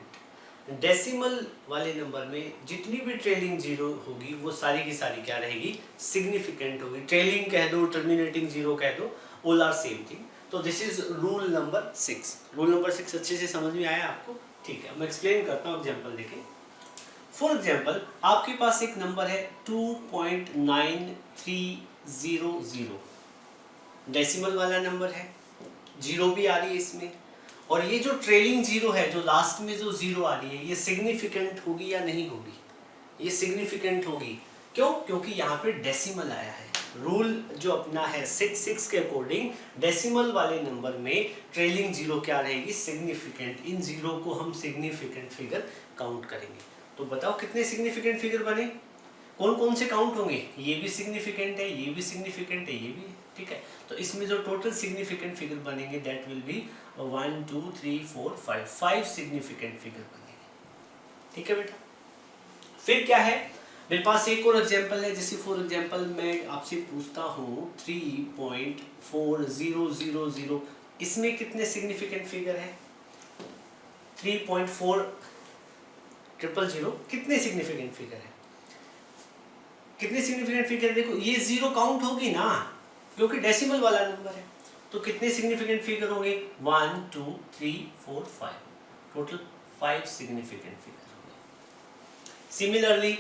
Decimal वाले नंबर में जितनी भी ट्रेलिंग जीरो होगी वो सारी की सारी क्या रहेगी? सिग्निफिकेंट होगी। ट्रेलिंग कह दो, टर्मिनेटिंग जीरो कह दो, ऑल आर सेम थिंग। तो this is rule number 6। Rule number 6 अच्छे से समझ में आया आपको? ठीक है, मैं एक्सप्लेन करता हूँ एग्जांपल देखें। फॉर एग्जांपल आपके पास एक नंबर है 2.9300, डेसिमल वाला नंबर है, जीरो भी आ रही है इसमें, और ये जो ट्रेलिंग जीरो है, जो लास्ट में जो जीरो आ रही है, ये सिग्निफिकेंट होगी या नहीं होगी? ये सिग्निफिकेंट होगी। क्यों? क्योंकि यहाँ पे डेसिमल आया है। रूल जो अपना है 6 के अकॉर्डिंग डेसिमल वाले नंबर में ट्रेलिंग जीरो क्या रहेगी? सिग्निफिकेंट। इन जीरो को हम सिग्निफिकेंट फिगर काउंट करेंगे। तो बताओ कितने सिग्निफिकेंट फिगर बने? कौन कौन से काउंट होंगे? ये भी सिग्निफिकेंट है, ये भी सिग्निफिकेंट है, ये भी है। ठीक है, तो इसमें जो टोटल सिग्निफिकेंट फिगर बनेंगे that will be 1 2 3 4 5 significant figure बनेंगे। ठीक है बेटा, फिर क्या है मेरे पास? एक और एग्जांपल है। जैसे फॉर एग्जांपल मैं आपसे पूछता हूँ 3.4000, इसमें कितने सिग्निफिकेंट फिगर है? 3.4000 कितने सिग्निफिकेंट फिगर है? कितने सिग्निफिकेंट फिगर? देखो ये जीरो काउंट होगी ना, क्योंकि डेसिमल वाला नंबर है। तो कितने सिग्निफिकेंट फिगर होंगे? 1 2 3 4 5, टोटल 5 सिग्निफिकेंट फिगर होंगे। सिमिलरली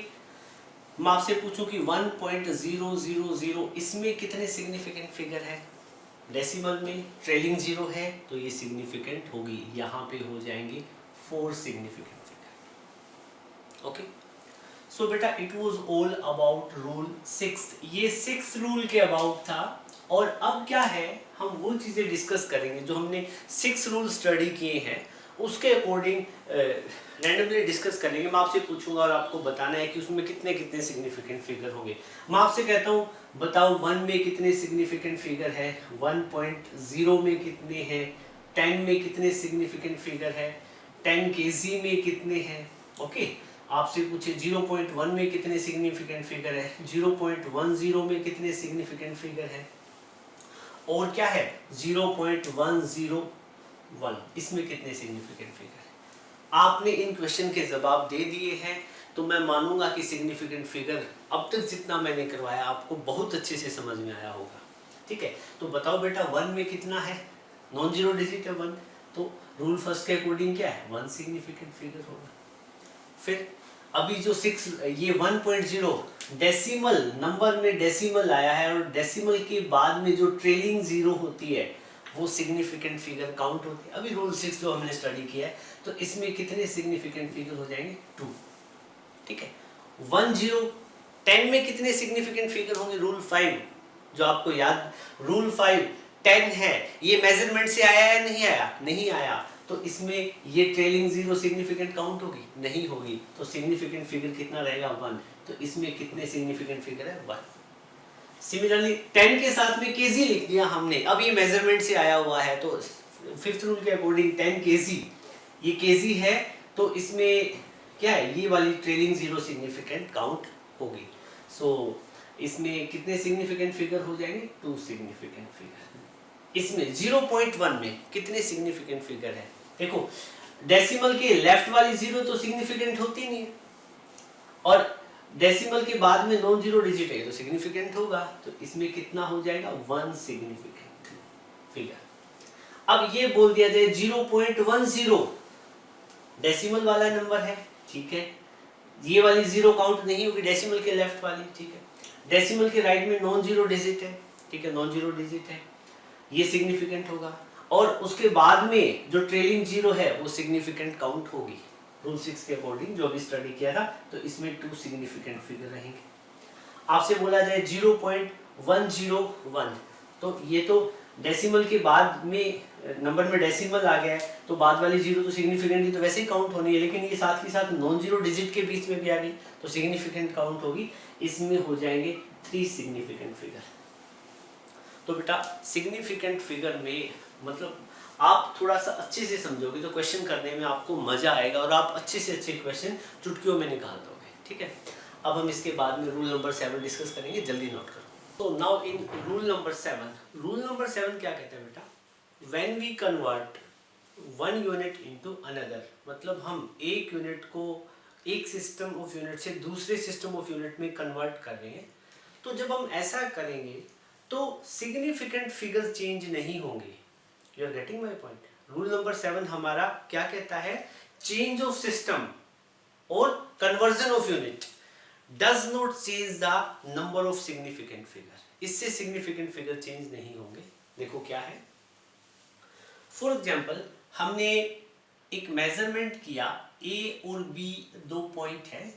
मैं आपसे पूछूं कि 1.000, इसमें कितने सिग्निफिकेंट फिगर है? डेसिमल में ट्रेलिंग जीरो है, तो ये सिग्निफिकेंट होगी, यहाँ पे हो जाएंगे 4 सिग्निफिकेंट फिगर। ओके, सो बेटा it was all about rule 6। ये 6 रूल के अबाउट था। और अब क्या है, हम वो चीज़ें डिस्कस करेंगे जो हमने 6 रूल स्टडी किए हैं, उसके अकॉर्डिंग रैंडमली डिस्कस करेंगे। मैं आपसे पूछूंगा और आपको बताना है कि उसमें कितने कितने सिग्निफिकेंट फिगर होंगे। मैं आपसे कहता हूँ बताओ 1 में कितने सिग्निफिकेंट फिगर है, 1.0 में कितने हैं, 10 में कितने सिग्निफिकेंट फिगर है, 10 kg में कितने हैं। ओके, आपसे पूछे 0.1 में कितने सिग्निफिकेंट फिगर है, 0.10 में कितने सिग्निफिकेंट फिगर है, और क्या है 0.101, इसमें कितने सिग्निफिकेंट फिगर है। आपने इन क्वेश्चन के जवाब दे दिए हैं, तो मैं मानूंगा कि सिग्निफिकेंट फिगर अब तक जितना मैंने करवाया आपको बहुत अच्छे से समझ में आया होगा। ठीक है, तो बताओ बेटा 1 में कितना है? नॉन जीरो डिजिट है 1, तो रूल फर्स्ट के अकॉर्डिंग क्या है? 1 सिग्निफिकेंट फिगर होगा। फिर अभी जो 6 ये 1.0 डेसिमल नंबर में डेसिमल आया है, और डेसिमल के बाद में जो ट्रेलिंग जीरो होती है वो सिग्निफिकेंट फिगर काउंट होती है। अभी रूल 6 जो हमने स्टडी किया है, तो इसमें कितने सिग्निफिकेंट फिगर हो जाएंगे? 2। ठीक है, 10 में कितने सिग्निफिकेंट फिगर होंगे? रूल 5 जो आपको याद, रूल 5 10 है, ये मेजरमेंट से आया या नहीं आया? नहीं आया, तो इसमें ये ट्रेलिंग जीरो सिग्निफिकेंट काउंट होगी? नहीं होगी, तो सिग्निफिकेंट फिगर कितना रहेगा? 1। तो इसमें कितने सिग्निफिकेंट फिगर है? 1। सिमिलरली 10 के साथ में केजी लिख दिया हमने, अब ये मेजरमेंट से आया हुआ है, तो 5th रूल के अकॉर्डिंग 10 केजी, ये केजी है, तो इसमें क्या है? ये वाली ट्रेलिंग जीरो सिग्निफिकेंट काउंट होगी। सो इसमें कितने सिग्निफिकेंट फिगर हो जाएंगे? 2 सिग्निफिकेंट फिगर। इसमें 0.1 में कितने सिग्निफिकेंट फिगर है? देखो डेसिमल के लेफ्ट वाली जीरो तो सिग्निफिकेंट होती नहीं है, और डेसिमल के बाद में नॉन जीरो डिजिट है तो सिग्निफिकेंट होगा, तो इसमें कितना हो जाएगा? 1 सिग्निफिकेंट फिगर। अब ये बोल दिया जाए 0.10 डेसिमल वाला नंबर है, ठीक है, ये वाली जीरो काउंट नहीं होगी, डेसिमल के लेफ्ट वाली। ठीक है, डेसिमल के राइट में नॉन जीरो डिजिट है, ठीक है, नॉन जीरो डिजिट है, ये सिग्निफिकेंट होगा, और उसके बाद में जो ट्रेलिंग जीरो है वो सिग्निफिकेंट काउंट होगी रूल 6 के अकॉर्डिंग जो भी स्टडी किया था। तो इसमें 2 सिग्निफिकेंट फिगर रहेंगे। आपसे बोला जाए 0.101, तो ये तो डेसिमल के बाद में नंबर में डेसिमल आ गया है, तो बाद वाली जीरो तो सिग्निफिकेंट ही तो वैसे ही काउंट होनी है, लेकिन ये साथ ही साथ नॉन जीरो डिजिट के बीच में भी आ गई तो सिग्निफिकेंट काउंट होगी। इसमें हो जाएंगे 3 सिग्निफिकेंट फिगर। तो बेटा सिग्निफिकेंट फिगर में मतलब आप थोड़ा सा अच्छे से समझोगे तो क्वेश्चन करने में आपको मजा आएगा, और आप अच्छे से अच्छे क्वेश्चन चुटकियों में निकाल दोगे। ठीक है, अब हम इसके बाद में रूल नंबर 7 डिस्कस करेंगे, जल्दी नोट करो। तो now in rule number 7, rule number 7 क्या कहता है बेटा? When we convert 1 unit into another, मतलब हम एक यूनिट को एक सिस्टम ऑफ यूनिट से दूसरे सिस्टम ऑफ यूनिट में कन्वर्ट कर रहे हैं, तो जब हम ऐसा करेंगे तो सिग्निफिकेंट फिगर चेंज नहीं होंगे। You are getting my point. Rule number 7 हमारा क्या कहता है, चेंज ऑफ सिस्टम और conversion of unit does not change the number of significant figure. इससे सिग्निफिकेंट फिगर चेंज नहीं होंगे। देखो क्या है, फॉर एग्जाम्पल हमने एक मेजरमेंट किया, ए और बी दो पॉइंट है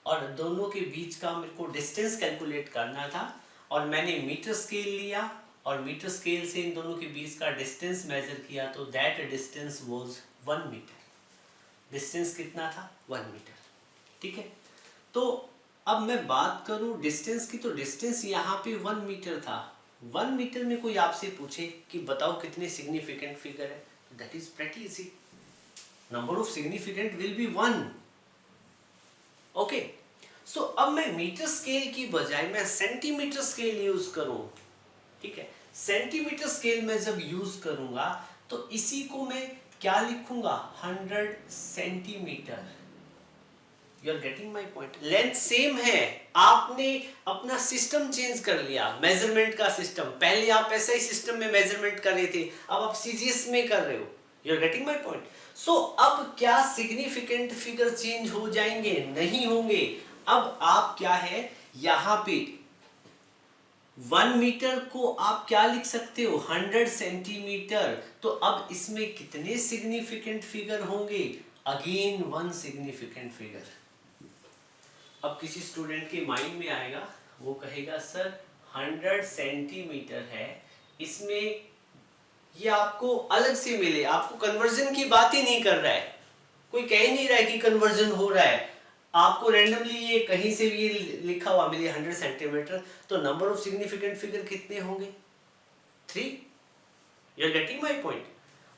और दोनों के बीच का मेरे को डिस्टेंस कैलकुलेट करना था और मैंने मीटर स्केल लिया और मीटर स्केल से इन दोनों के बीच का डिस्टेंस मेजर किया, तो that distance was 1 metre. Distance कितना था, 1 मीटर। ठीक है, तो अब मैं बात करूं डिस्टेंस की, तो डिस्टेंस यहाँ पे 1 मीटर था। 1 मीटर में कोई आपसे पूछे कि बताओ कितने सिग्निफिकेंट फिगर है, that is pretty easy, number of significant will be 1। Okay, so अब मैं मीटर स्केल की बजाय मैं सेंटीमीटर स्केल यूज करूं। ठीक है, सेंटीमीटर स्केल में जब यूज करूंगा तो इसी को मैं क्या लिखूंगा, 100 centimetre. You are getting my point. Length same है, आपने अपना सिस्टम चेंज कर लिया, मेजरमेंट का सिस्टम। पहले आप ऐसा ही सिस्टम में मेजरमेंट कर रहे थे, अब आप सीजीएस में कर रहे हो। You are getting my point. So अब क्या सिग्निफिकेंट फिगर चेंज हो जाएंगे, नहीं होंगे। अब आप क्या है, यहां पे 1 मीटर को आप क्या लिख सकते हो, 100 सेंटीमीटर। तो अब इसमें कितने सिग्निफिकेंट फिगर होंगे, अगेन 1 सिग्निफिकेंट फिगर। अब किसी स्टूडेंट के माइंड में आएगा, वो कहेगा सर 100 सेंटीमीटर है, इसमें ये आपको अलग से मिले, आपको कन्वर्जन की बात ही नहीं कर रहा है, कोई कह ही नहीं रहा है कि कन्वर्जन हो रहा है, आपको रैंडमली ये कहीं से भी लिखा हुआ मिले 100 सेंटीमीटर, तो नंबर ऑफ सिग्निफिकेंट फिगर कितने होंगे, 3। You are getting my point.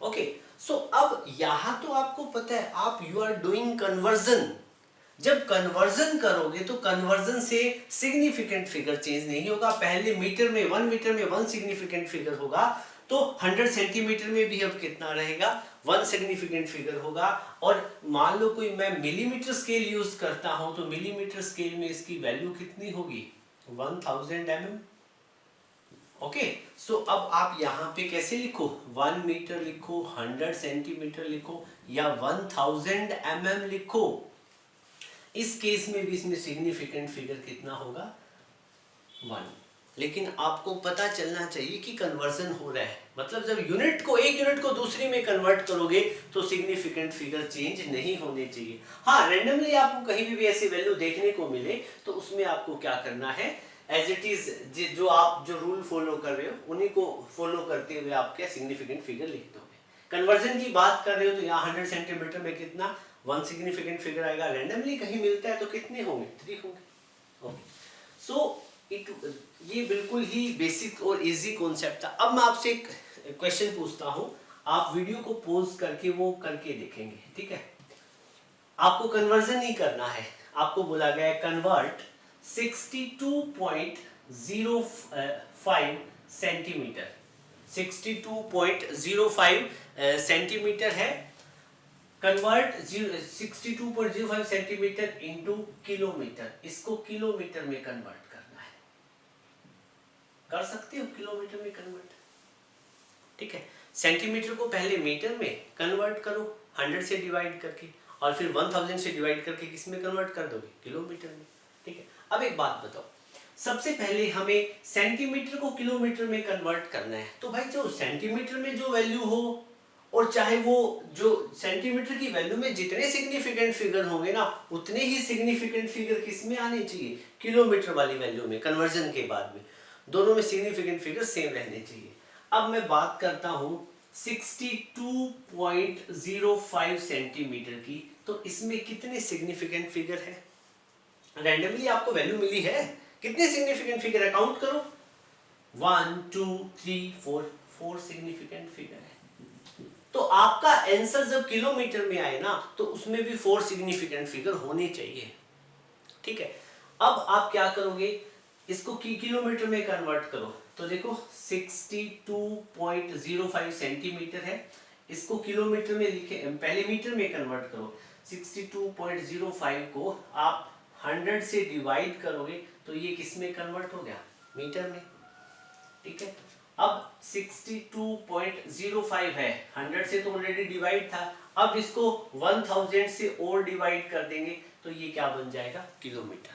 Okay, so अब यहां तो आपको पता है आप यू आर डूइंग कन्वर्जन। जब कन्वर्जन करोगे तो कन्वर्जन से सिग्निफिकेंट फिगर चेंज नहीं होगा। पहले मीटर में 1 मीटर में 1 सिग्निफिकेंट फिगर होगा, तो 100 सेंटीमीटर में भी अब कितना रहेगा, 1 सिग्निफिकेंट फिगर होगा। और मान लो कोई मैं मिलीमीटर स्केल यूज करता हूं, तो मिलीमीटर स्केल में इसकी वैल्यू कितनी होगी, 1000 mm। ओके, सो अब आप यहां पे कैसे लिखो, 1 मीटर लिखो, 100 सेंटीमीटर लिखो या 1000 mm लिखो। इस केस में भी इसमें सिग्निफिकेंट फिगर कितना होगा, 1। लेकिन आपको पता चलना चाहिए कि कन्वर्जन हो रहा है, मतलब जब यूनिट को, एक यूनिट को दूसरी में कन्वर्ट करोगे तो सिग्निफिकेंट फिगर चेंज नहीं होने चाहिए। हाँ, रैंडमली आपको कहीं भी ऐसी वैल्यू देखने को मिले तो उसमें आपको क्या करना है, एज इट इज जो आप जो रूल फॉलो कर रहे हो उन्हीं को फॉलो करते हुए आप क्या सिग्निफिकेंट फिगर लिख दोगे। कन्वर्जन की बात कर रहे हो तो यहाँ 100 सेंटीमीटर में कितना, 1 सिग्निफिकेंट फिगर आएगा। रैंडमली कहीं मिलता है तो कितने होंगे, 3 होंगे। ओके, सो ये बिल्कुल ही बेसिक और इजी कॉन्सेप्ट था। अब मैं आपसे एक क्वेश्चन पूछता हूं, आप वीडियो को पॉज करके वो करके देखेंगे, ठीक है। आपको कन्वर्जन नहीं करना है, आपको बोला गया है कन्वर्ट 62.05 सेंटीमीटर, 62.05 सेंटीमीटर है, कन्वर्ट 62.05 सेंटीमीटर इंटू किलोमीटर, इसको किलोमीटर में कन्वर्ट करना है। कर सकते हो किलोमीटर में कन्वर्ट, ठीक है। सेंटीमीटर को पहले मीटर में कन्वर्ट करो 100 से डिवाइड करके, और फिर 1000 से डिवाइड करके किस में कन्वर्ट कर दोगे, किलोमीटर में, ठीक है। अब एक बात बताओ, सबसे पहले हमें सेंटीमीटर को किलोमीटर में कन्वर्ट करना है, तो भाई जो सेंटीमीटर में जो वैल्यू हो, और चाहे वो जो सेंटीमीटर की वैल्यू में जितने सिग्निफिकेंट फिगर होंगे ना, उतने ही सिग्निफिकेंट फिगर किस में आने चाहिए, किलोमीटर वाली वैल्यू में, कन्वर्जन के बाद में दोनों में सिग्निफिकेंट फिगर सेम रहने चाहिए। अब मैं बात करता हूं 62.05 सेंटीमीटर की, तो इसमें कितने सिग्निफिकेंट फिगर है, रैंडमली आपको वैल्यू मिली है, कितने सिग्निफिकेंट फिगर है, काउंट करो, 1 2 3 4 सिग्निफिकेंट फिगर है। तो आपका आंसर जब किलोमीटर में आए ना, तो उसमें भी 4 सिग्निफिकेंट फिगर होने चाहिए, ठीक है। अब आप क्या करोगे, इसको किलोमीटर में कन्वर्ट करो, तो देखो 62.05 सेंटीमीटर है, इसको किलोमीटर में लिखे, पहले मीटर में कन्वर्ट करो, 62.05 को आप 100 से डिवाइड करोगे तो ये किस में कन्वर्ट हो गया, मीटर में, ठीक है। अब 62.05 है, 100 से तो ऑलरेडी डिवाइड था, अब इसको 1000 से और डिवाइड कर देंगे तो ये क्या बन जाएगा, किलोमीटर।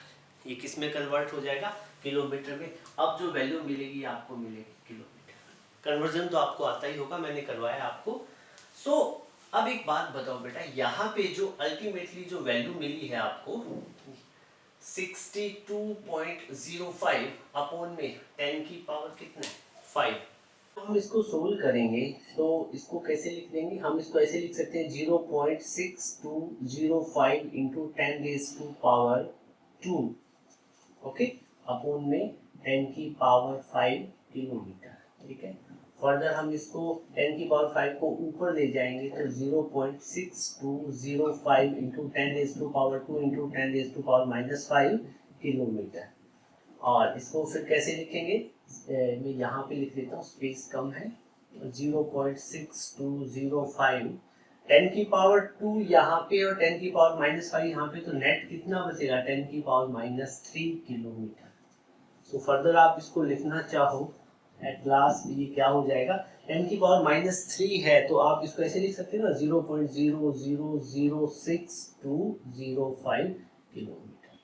ये किस में कन्वर्ट हो जाएगा, किलोमीटर में। अब जो वैल्यू मिलेगी आपको मिलेगी किलोमीटर। कन्वर्जन तो आपको आता ही होगा, मैंने करवाया आपको। सो अब एक बात बताओ बेटा, यहाँ पे जो अल्टीमेटली जो वैल्यू मिली है आपको 62.05 अपॉन में 10 की पावर कितना है, 5। हम इसको सोल्व करेंगे तो इसको कैसे लिख देंगे, हम इसको ऐसे लिख सकते हैं 0.6205 into 10 raise to power 2, okay, upon में 10 की पावर 5 किलोमीटर, ठीक है। फर्दर हम इसको 10 की पावर 5 को ऊपर ले जाएंगे तो 0.6205 into 10 raise to power 2 into 10 raise to power -5 kilometre. और इसको फिर कैसे लिखेंगे, मैं यहाँ पे लिख देता हूँ, स्पेस कम है, 0.6205 10 की पावर 2 यहाँ पे और 10 की पावर -5 यहाँ पे, तो नेट कितना बचेगा, 10 की पावर -3 किलोमीटर। सो फर्दर आप इसको लिखना चाहो एट लास्ट ये क्या हो जाएगा, 10 की पावर -3 है तो आप इसको ऐसे लिख सकते हैं ना, 0.0006205 किलोमीटर।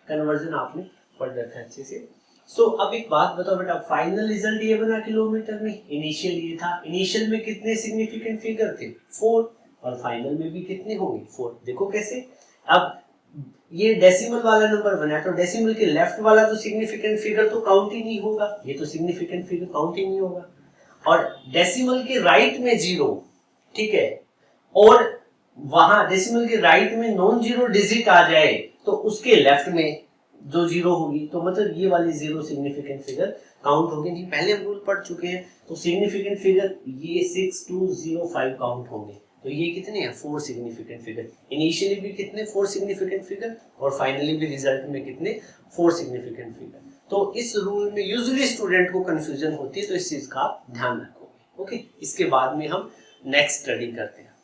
कन्वर्जन आपने पढ़ रखा है अच्छे से। सो अब एक बात बताओ बेटा, फाइनल रिजल्ट ये बना किलोमीटर में, इनिशियल ये था, इनिशियल में कितने सिग्निफिकेंट फिगर थे 4, और फाइनल में भी कितने होंगे 4। देखो कैसे, अब ये डेसिमल वाला नंबर बना तो डेसिमल के लेफ्ट वाला तो सिग्निफिकेंट फिगर तो काउंट ही नहीं होगा, ये तो सिग्निफिकेंट फिगर काउंट ही नहीं होगा। और डेसिमल के राइट में 0, ठीक है, और वहां डेसिमल के राइट में नॉन जीरो डिजिट आ जाए तो उसके लेफ्ट में जो 0 होगी, तो मतलब ये वाली 0 सिग्निफिकेंट फिगर काउंट होगी नहीं। पहले हम रूल पढ़ चुके हैं, तो सिग्निफिकेंट फिगर ये 6205 काउंट होंगे, तो ये कितने हैं 4 सिग्निफिकेंट फिगर। इनिशियली भी कितने 4 सिग्निफिकेंट फिगर, और फाइनली भी रिजल्ट में कितने 4 सिग्निफिकेंट फिगर। तो इस रूल में यूजुअली स्टूडेंट को कंफ्यूजन होती है, तो इस चीज का आप ध्यान रखोगे, ओके। इसके बाद में हम नेक्स्ट स्टडी करते हैं।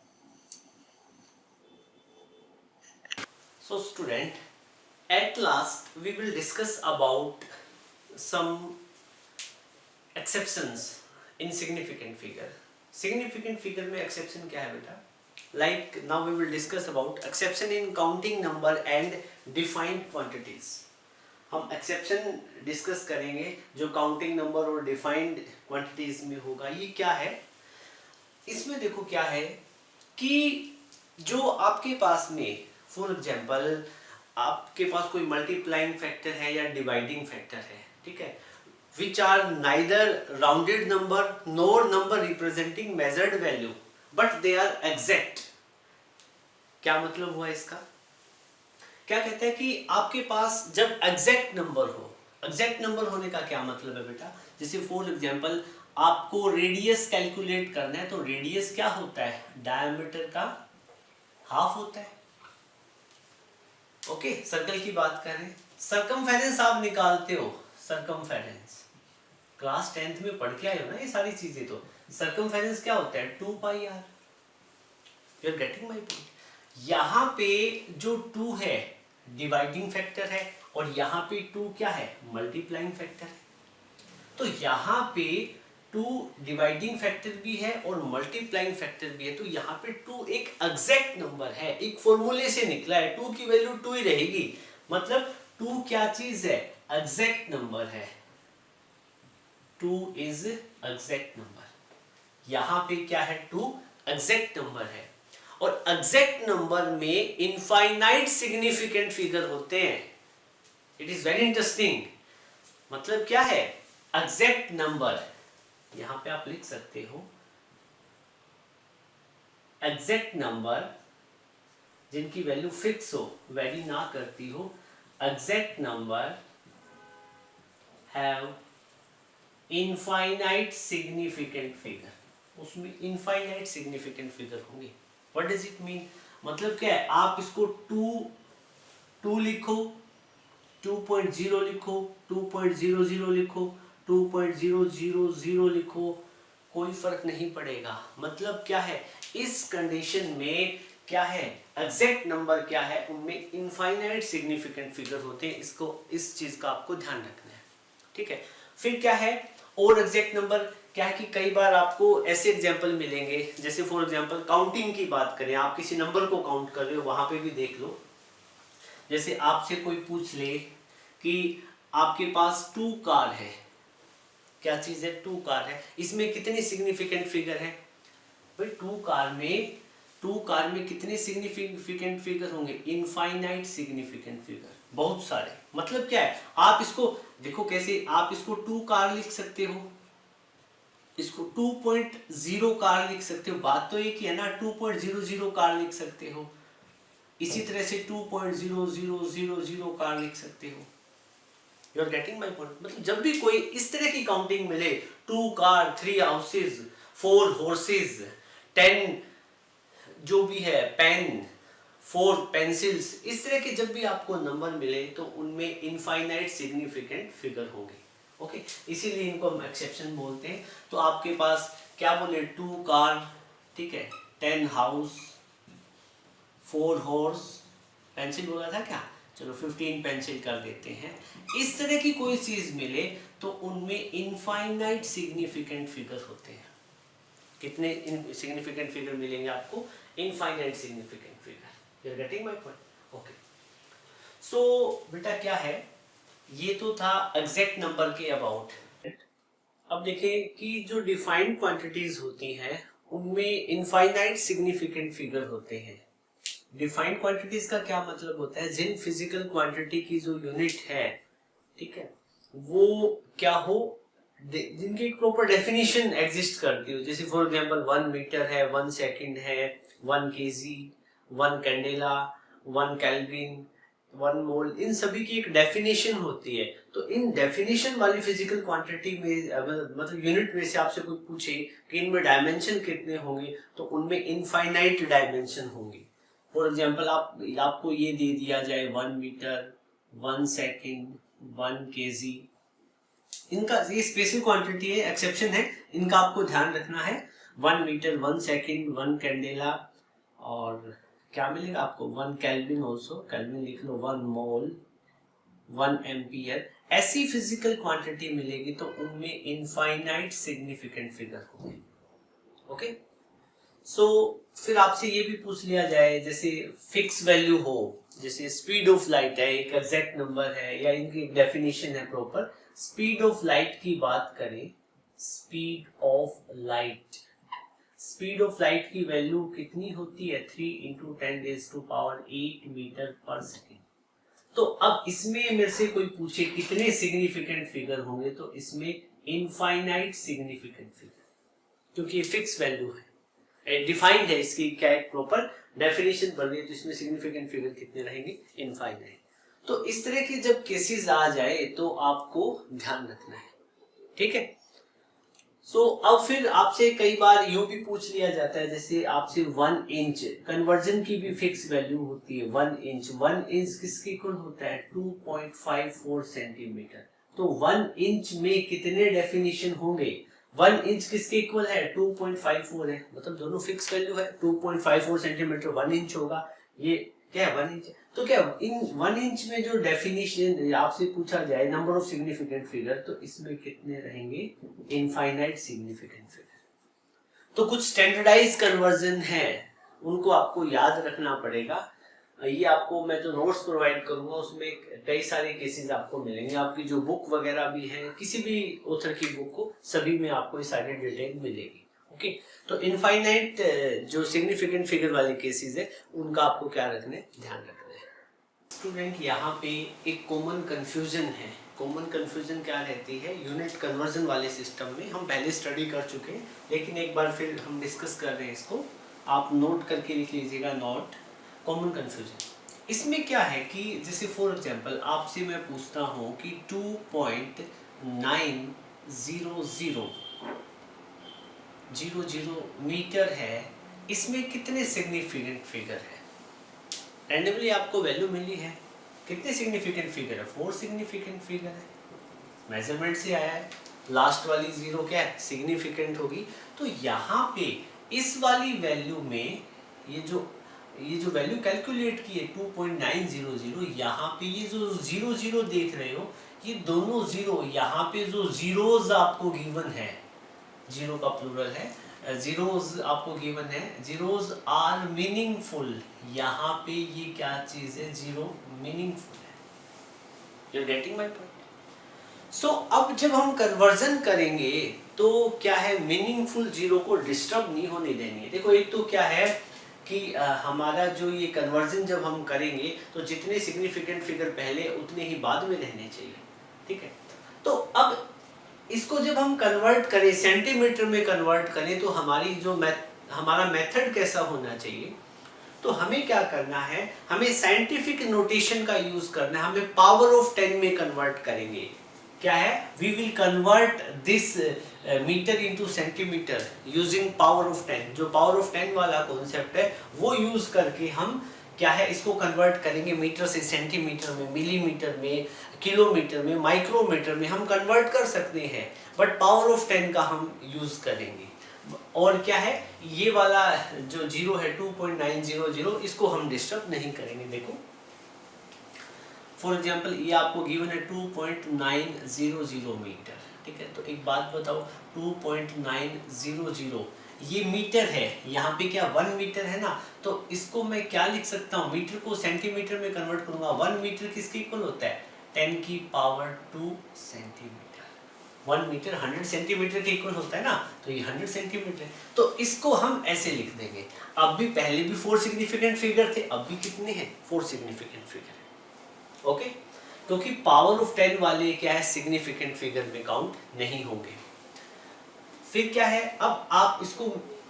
So student, at last we will discuss about some exceptions in significant figure. Significant figure में exception क्या है बेटा, like now we will discuss about exception in counting number and defined quantities. हम exception discuss करेंगे जो counting number और defined quantities में होगा। ये क्या है, इसमें देखो क्या है कि जो आपके पास में फॉर एग्जाम्पल आपके पास कोई मल्टीप्लाइंग फैक्टर है या डिवाइडिंग फैक्टर है, ठीक है, which are neither rounded number nor number representing measured value but they are exact. क्या मतलब हुआ इसका, क्या कहते हैं कि आपके पास जब एग्जैक्ट नंबर हो, एग्जैक्ट नंबर होने का क्या मतलब है बेटा, जैसे फॉर एग्जांपल आपको रेडियस कैलकुलेट करना है, तो रेडियस क्या होता है, डायमीटर का हाफ होता है, ओके। सर्कल की बात करें, सरकमफेरेंस आप निकालते हो, सरकमफेरेंस क्लास 10th में पढ़ के आए हो ना ये सारी चीजें, तो सरकमफेरेंस क्या होता है 2πr, you are getting my point. यहाँ पे जो 2 है डिवाइडिंग फैक्टर है, और यहाँ पे 2 क्या है मल्टीप्लाइंग फैक्टर है। तो यहाँ पे 2 डिवाइडिंग फैक्टर भी है और मल्टीप्लाइंग फैक्टर भी है, तो यहाँ पे 2 एक एग्जैक्ट नंबर है, एक फॉर्मूले से निकला है, 2 की वैल्यू 2 ही रहेगी, मतलब 2 क्या चीज है, एग्जैक्ट नंबर है, 2 इज एग्जैक्ट नंबर। यहाँ पे क्या है 2 एग्जैक्ट नंबर है, और एग्जैक्ट नंबर में इनफाइनाइट सिग्निफिकेंट फिगर होते हैं। इट इज वेरी इंटरेस्टिंग, मतलब क्या है एग्जैक्ट नंबर, यहां पे आप लिख सकते हो एग्जैक्ट नंबर जिनकी वैल्यू फिक्स हो, वेरी ना करती हो, exact number have infinite significant figure, उसमें इनफाइनाइट सिग्निफिकेंट फिगर होंगे। व्हाट डज इट मीन, मतलब क्या है, आप इसको 2 लिखो, 2.0 लिखो, 2.00 लिखो, 2.000 लिखो, कोई फर्क नहीं पड़ेगा। मतलब क्या है, इस कंडीशन में क्या है, एग्जैक्ट नंबर क्या है, उनमें इनफाइनाइट सिग्निफिकेंट फिगर होते हैं। इसको, इस चीज का आपको ध्यान रखना है, ठीक है। फिर क्या है, और एग्जैक्ट नंबर क्या है कि कई बार आपको ऐसे एग्जाम्पल मिलेंगे, जैसे फॉर एग्जाम्पल काउंटिंग की बात करें, आप किसी नंबर को काउंट कर रहे हो, वहां पे भी देख लो। जैसे आपसे कोई पूछ ले कि आपके पास 2 कार है, क्या चीज है, 2 कार है, इसमें कितने सिग्निफिकेंट फिगर है भाई, 2 कार में कितने सिग्निफिकेंट फिगर होंगे, इनफाइनाइट सिग्निफिकेंट फिगर, बहुत सारे। मतलब क्या है, आप इसको देखो कैसे, आप इसको 2 कार लिख सकते हो, इसको 2.0 कार लिख सकते हो, बात तो एक ही है ना, 2.00 कार लिख सकते हो, इसी तरह से 2.0000 कार लिख सकते हो। You are getting my point. मतलब जब भी कोई इस तरह की काउंटिंग मिले, 2 कार, 3 हाउसेज, 4 हॉर्सेज, 10 जो भी है पेन, 4 पेंसिल्स, इस तरह के जब भी आपको नंबर मिले तो उनमें इनफाइनाइट सिग्निफिकेंट फिगर होंगे। ओके, इसीलिए इनको हम एक्सेप्शन बोलते हैं। तो आपके पास क्या बोले, 2 कार, ठीक है, 10 हाउस, 4 हॉर्स, पेंसिल बोला था क्या, चलो 15 पेंसिल कर देते हैं। इस तरह की कोई चीज मिले तो उनमें इनफाइनाइट सिग्निफिकेंट फिगर होते हैं। कितने सिग्निफिकेंट फिगर मिलेंगे आपको, infinite significant figure. You are getting my point. Okay, so बेटा क्या है, ये तो था एग्जैक्ट नंबर के अबाउट। अब देखिए कि जो डिफाइंड क्वांटिटीज होती हैं उनमें इनफाइनाइट सिग्निफिकेंट फिगर होते हैं। डिफाइंड क्वांटिटीज का क्या मतलब होता है, जिन फिजिकल क्वांटिटी की जो यूनिट है, ठीक है, वो क्या हो, जिनकी एक प्रॉपर डेफिनेशन एग्जिस्ट करती हो। जैसे फॉर एग्जांपल 1 मीटर है, 1 सेकंड है, 1 केजी, 1 कैंडेला, 1 केल्विन, 1 मोल, इन सभी की एक डेफिनेशन होती है। तो इन डेफिनेशन वाली फिजिकल क्वांटिटी में मतलब यूनिट में से आपसे कोई पूछे कि इनमें डायमेंशन कितने होंगे, तो उनमें इनफाइनाइट डायमेंशन होंगे। फॉर एग्जाम्पल आपको ये दे दिया जाए 1 मीटर, 1 सेकंड, 1 केजी, इनका ये स्पेशल क्वांटिटी है, एक्सेप्शन है, इनका आपको ध्यान रखना है। 1 मीटर, 1 सेकंड, 1 कैंडेला, और क्या मिलेगा आपको, 1 केल्विन, ऑल्सो केल्विन लिख लो, 1 मोल, 1 एम्पियर। ऐसी फिजिकल क्वांटिटी मिलेगी तो उनमें इनफाइनाइट सिग्निफिकेंट फिगर होंगे। ओके, सो फिर आपसे ये भी पूछ लिया जाए, जैसे फिक्स वैल्यू हो, जैसे स्पीड ऑफ लाइट है, एक एग्जैक्ट नंबर है या इनकी डेफिनेशन है प्रॉपर। स्पीड ऑफ लाइट की बात करें, speed of light, speed of light की वैल्यू कितनी होती है, 3 × 10⁸ मीटर पर सेकेंड। तो अब इसमें मेरे से कोई पूछे कितने सिग्निफिकेंट फिगर होंगे, तो इसमें इनफाइनाइट सिग्निफिकेंट फिगर, क्योंकि ये फिक्स वैल्यू है, डिफाइंड है, इसकी क्या एक प्रॉपर डेफिनेशन बन रही है, तो इसमें सिग्निफिकेंट फिगर कितने रहेंगे, इनफाइनाइट। तो इस तरह के जब केसेस आ जाए तो आपको ध्यान रखना है, ठीक है। सो अब फिर आपसे कई बार यूं भी पूछ लिया जाता है, जैसे आपसे 1 इंच कन्वर्जन की भी फिक्स वैल्यू होती है। 1 इंच, 1 इंच किसके इक्वल होता है, 2.54 सेंटीमीटर। तो 1 इंच में कितने डेफिनेशन होंगे, 1 इंच किसके इक्वल है, 2.54 है, मतलब दोनों फिक्स वैल्यू है। 2.54 सेंटीमीटर 1 इंच होगा, ये क्या है 1 इंच। तो क्या इन 1 इंच में जो डेफिनेशन आपसे पूछा जाए नंबर ऑफ सिग्निफिकेंट फिगर, तो इसमें कितने रहेंगे, इनफाइनाइट सिग्निफिकेंट फिगर। तो कुछ स्टैंडर्डाइज कन्वर्जन है, उनको आपको याद रखना पड़ेगा। ये आपको मैं जो नोट्स प्रोवाइड करूंगा उसमें कई सारे केसेस आपको मिलेंगे, आपकी जो बुक वगैरह भी है, किसी भी ऑथर की बुक को, सभी में आपको ये सारी डिटेल मिलेगी। ओके, तो इनफाइनाइट जो सिग्निफिकेंट फिगर वाले केसेस है उनका आपको क्या रखना है, ध्यान रखना है। स्टूडेंट यहाँ पे एक कॉमन कंफ्यूजन है। कॉमन कंफ्यूजन क्या रहती है, यूनिट कन्वर्जन वाले सिस्टम में हम पहले स्टडी कर चुके हैं, लेकिन एक बार फिर हम डिस्कस कर रहे हैं इसको, आप नोट करके लिख लीजिएगा, नोट कॉमन कंफ्यूजन। इसमें क्या है कि जैसे फॉर एग्जांपल आपसे मैं पूछता हूँ कि 2.90000 मीटर है, इसमें कितने सिग्निफिकेंट फिगर है। रैंडमली आपको वैल्यू मिली है, कितने सिग्निफिकेंट फिगर है, 4 सिग्निफिकेंट फिगर है, मेजरमेंट से आया है। लास्ट वाली 0 क्या है, सिग्निफिकेंट होगी। तो यहाँ पे इस वाली वैल्यू में ये जो ये जो वैल्यू कैलकुलेट की है 2.900, यहाँ पे ये जो 00 देख रहे हो, ये दोनों जीरो, यहाँ पे जो जीरोज आपको गिवन है, जीरो का प्लूरल है, जीरोज आपको गिवन है, जीरोज आर मीनिंगफुल, यहाँ पे ये क्या चीज है, जीरो मीनिंगफुल है। You are getting my point? So अब जब हम कन्वर्जन करेंगे तो क्या है, मीनिंगफुल जीरो को डिस्टर्ब नहीं होने देनी है। देखो एक तो क्या है कि हमारा जो ये कन्वर्जन जब हम करेंगे तो जितने सिग्निफिकेंट फिगर पहले उतने ही बाद में रहने चाहिए, ठीक है। तो अब इसको जब हम कन्वर्ट करें, सेंटीमीटर में कन्वर्ट करें, तो हमारी जो हमारा मेथड कैसा होना चाहिए, तो हमें क्या करना है, हमें साइंटिफिक नोटेशन का यूज करना है, हमें पावर ऑफ 10 में कन्वर्ट करेंगे। क्या है, we will convert this metre into centimetre using power of 10। जो पावर ऑफ 10 वाला कॉन्सेप्ट है वो यूज करके हम क्या है, इसको कन्वर्ट करेंगे मीटर से सेंटीमीटर में, मिलीमीटर में, किलोमीटर में, माइक्रोमीटर में हम कन्वर्ट कर सकते हैं, बट पावर ऑफ 10 का हम यूज करेंगे। और क्या है, ये वाला जो जीरो है 2.900, इसको हम डिस्टर्ब नहीं करेंगे। देखो फॉर एग्जाम्पल ये आपको गिवन है 2.900 मीटर, ठीक है। तो एक बात बताओ, 2.900 ये मीटर है, यहाँ पे क्या 1 मीटर है ना, तो इसको मैं क्या लिख सकता हूँ, मीटर को सेंटीमीटर में कन्वर्ट करूंगा। 1 मीटर किसके इक्वल होता है, 10 की पावर 2 सेंटीमीटर। 1 मीटर 100 सेंटीमीटर के इक्वल होता है ना, तो ये 100 सेंटीमीटर। तो इसको हम ऐसे लिख देंगे। अब भी पहले भी 4 सिग्निफिकेंट फिगर थे, अब भी कितने हैं, 4 सिग्निफिकेंट फिगर है, ओके। क्योंकि पावर ऑफ 10 वाले क्या है, सिग्निफिकेंट फिगर में काउंट नहीं होंगे। फिर क्या है, अब आप इसको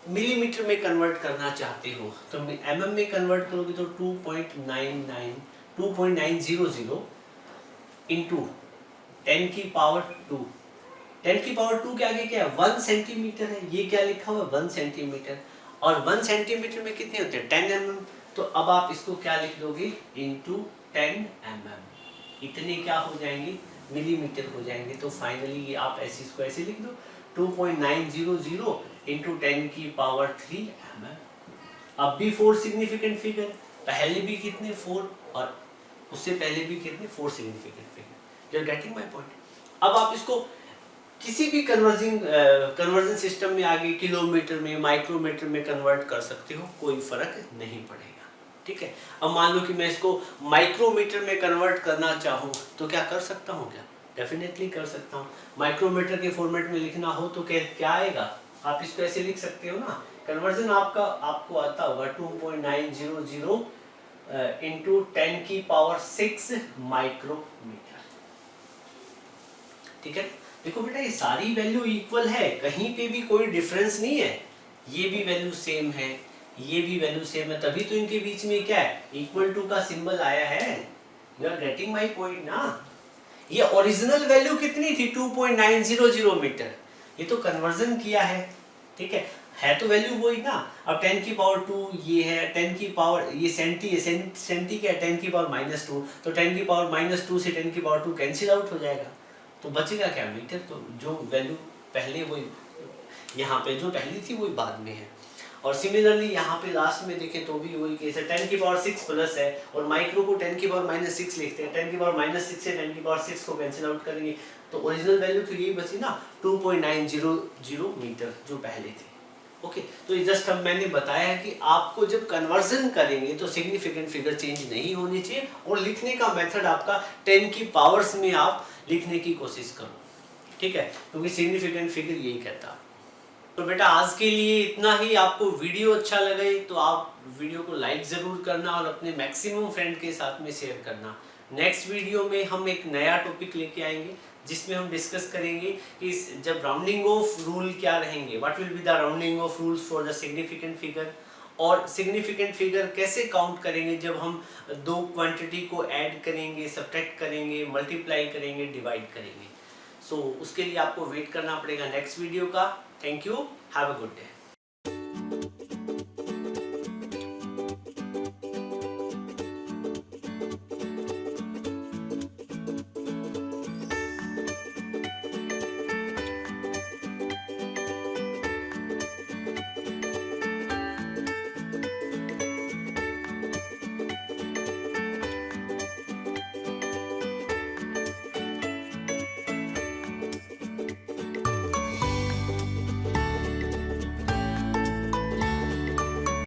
मिलीमीटर में कन्वर्ट करना चाहते हो तो mm में कन्वर्ट करोगे तो 2.900 इंटू 10 की पावर 2। 10 की पावर 2 के आगे क्या है, 1 सेंटीमीटर है, ये क्या लिखा हुआ है 1 सेंटीमीटर, और 1 सेंटीमीटर में कितने होते हैं 10 mm। तो अब आप इसको क्या लिख दोगे, इंटू 10 mm, इतने क्या हो जाएंगे, मिलीमीटर हो जाएंगे। तो फाइनली ये आप ऐसे इसको ऐसे लिख दो, 2.900 इंटू 10 की पावर 3 mm। अब भी 4 सिग्निफिकेंट फिगर, पहले भी कितने 4, और उससे पहले भी कितने 4 significant figure. You are getting my point? अब आप इसको किसी भी कन्वर्जन सिस्टम में आगे किलोमीटर में, माइक्रोमीटर में कन्वर्ट कर सकते हो, कोई फर्क नहीं पड़ेगा, ठीक है। अब मान लो कि मैं इसको माइक्रोमीटर में कन्वर्ट करना चाहूँ तो क्या कर सकता हूँ, क्या डेफिनेटली कर सकता हूँ। माइक्रोमीटर के फॉर्मेट में लिखना हो तो क्या आएगा, आप इसको ऐसे लिख सकते हो ना, कन्वर्जन आपको आता होगा 2.900 इंटू 10 की पावर 6 माइक्रोमीटर, ठीक है। देखो बेटा ये सारी वैल्यू इक्वल है, कहीं पे भी कोई डिफरेंस नहीं है, ये भी वैल्यू सेम है, ये भी वैल्यू सेम है, तभी तो इनके बीच में क्या है, इक्वल टू का सिंबल आया है। You are getting my point ना। ये ओरिजिनल वैल्यू कितनी थी 2.900 मीटर, ये तो कन्वर्जन किया है, ठीक है तो वैल्यू वही ना। अब 10 की पावर 2 ये है, 10 की पावर ये सेंटी है, सेंटी क्या है 10 की पावर -2, तो 10 की पावर -2 से 10 की पावर 2 कैंसिल आउट हो जाएगा, तो बचेगा क्या मीटर। तो जो वैल्यू पहले वही, यहाँ पे जो पहली थी वही बाद में है। और सिमिलरली यहाँ पे लास्ट में देखें तो भी वही केस है, 10 की पावर 6 प्लस है, और माइक्रो को 10 की पावर -6 लिखते हैं, 10 की पावर -6 से 10 की पावर 6 को कैंसिल आउट करेंगे, तो ओरिजिनल वैल्यू तो यही बची ना 2.900 मीटर जो पहले थे, ओके। तो ये जस्ट अब मैंने बताया कि आपको जब कन्वर्जन करेंगे तो सिग्निफिकेंट फिगर चेंज नहीं होनी चाहिए, और लिखने का मेथड आपका 10 की पावर्स में आप लिखने की कोशिश करो, ठीक है, क्योंकि सिग्निफिकेंट फिगर यही कहता है। तो बेटा आज के लिए इतना ही। आपको वीडियो अच्छा लगे तो आप वीडियो को लाइक ज़रूर करना और अपने मैक्सिमम फ्रेंड के साथ में शेयर करना। नेक्स्ट वीडियो में हम एक नया टॉपिक लेके आएंगे जिसमें हम डिस्कस करेंगे कि जब राउंडिंग ऑफ रूल क्या रहेंगे, what will be the rounding off rules for the significant figure, और सिग्निफिकेंट फिगर कैसे काउंट करेंगे जब हम दो क्वांटिटी को ऐड करेंगे, सब्ट्रैक्ट करेंगे, मल्टीप्लाई करेंगे, डिवाइड करेंगे। सो उसके लिए आपको वेट करना पड़ेगा नेक्स्ट वीडियो का। Thank you, have a good day.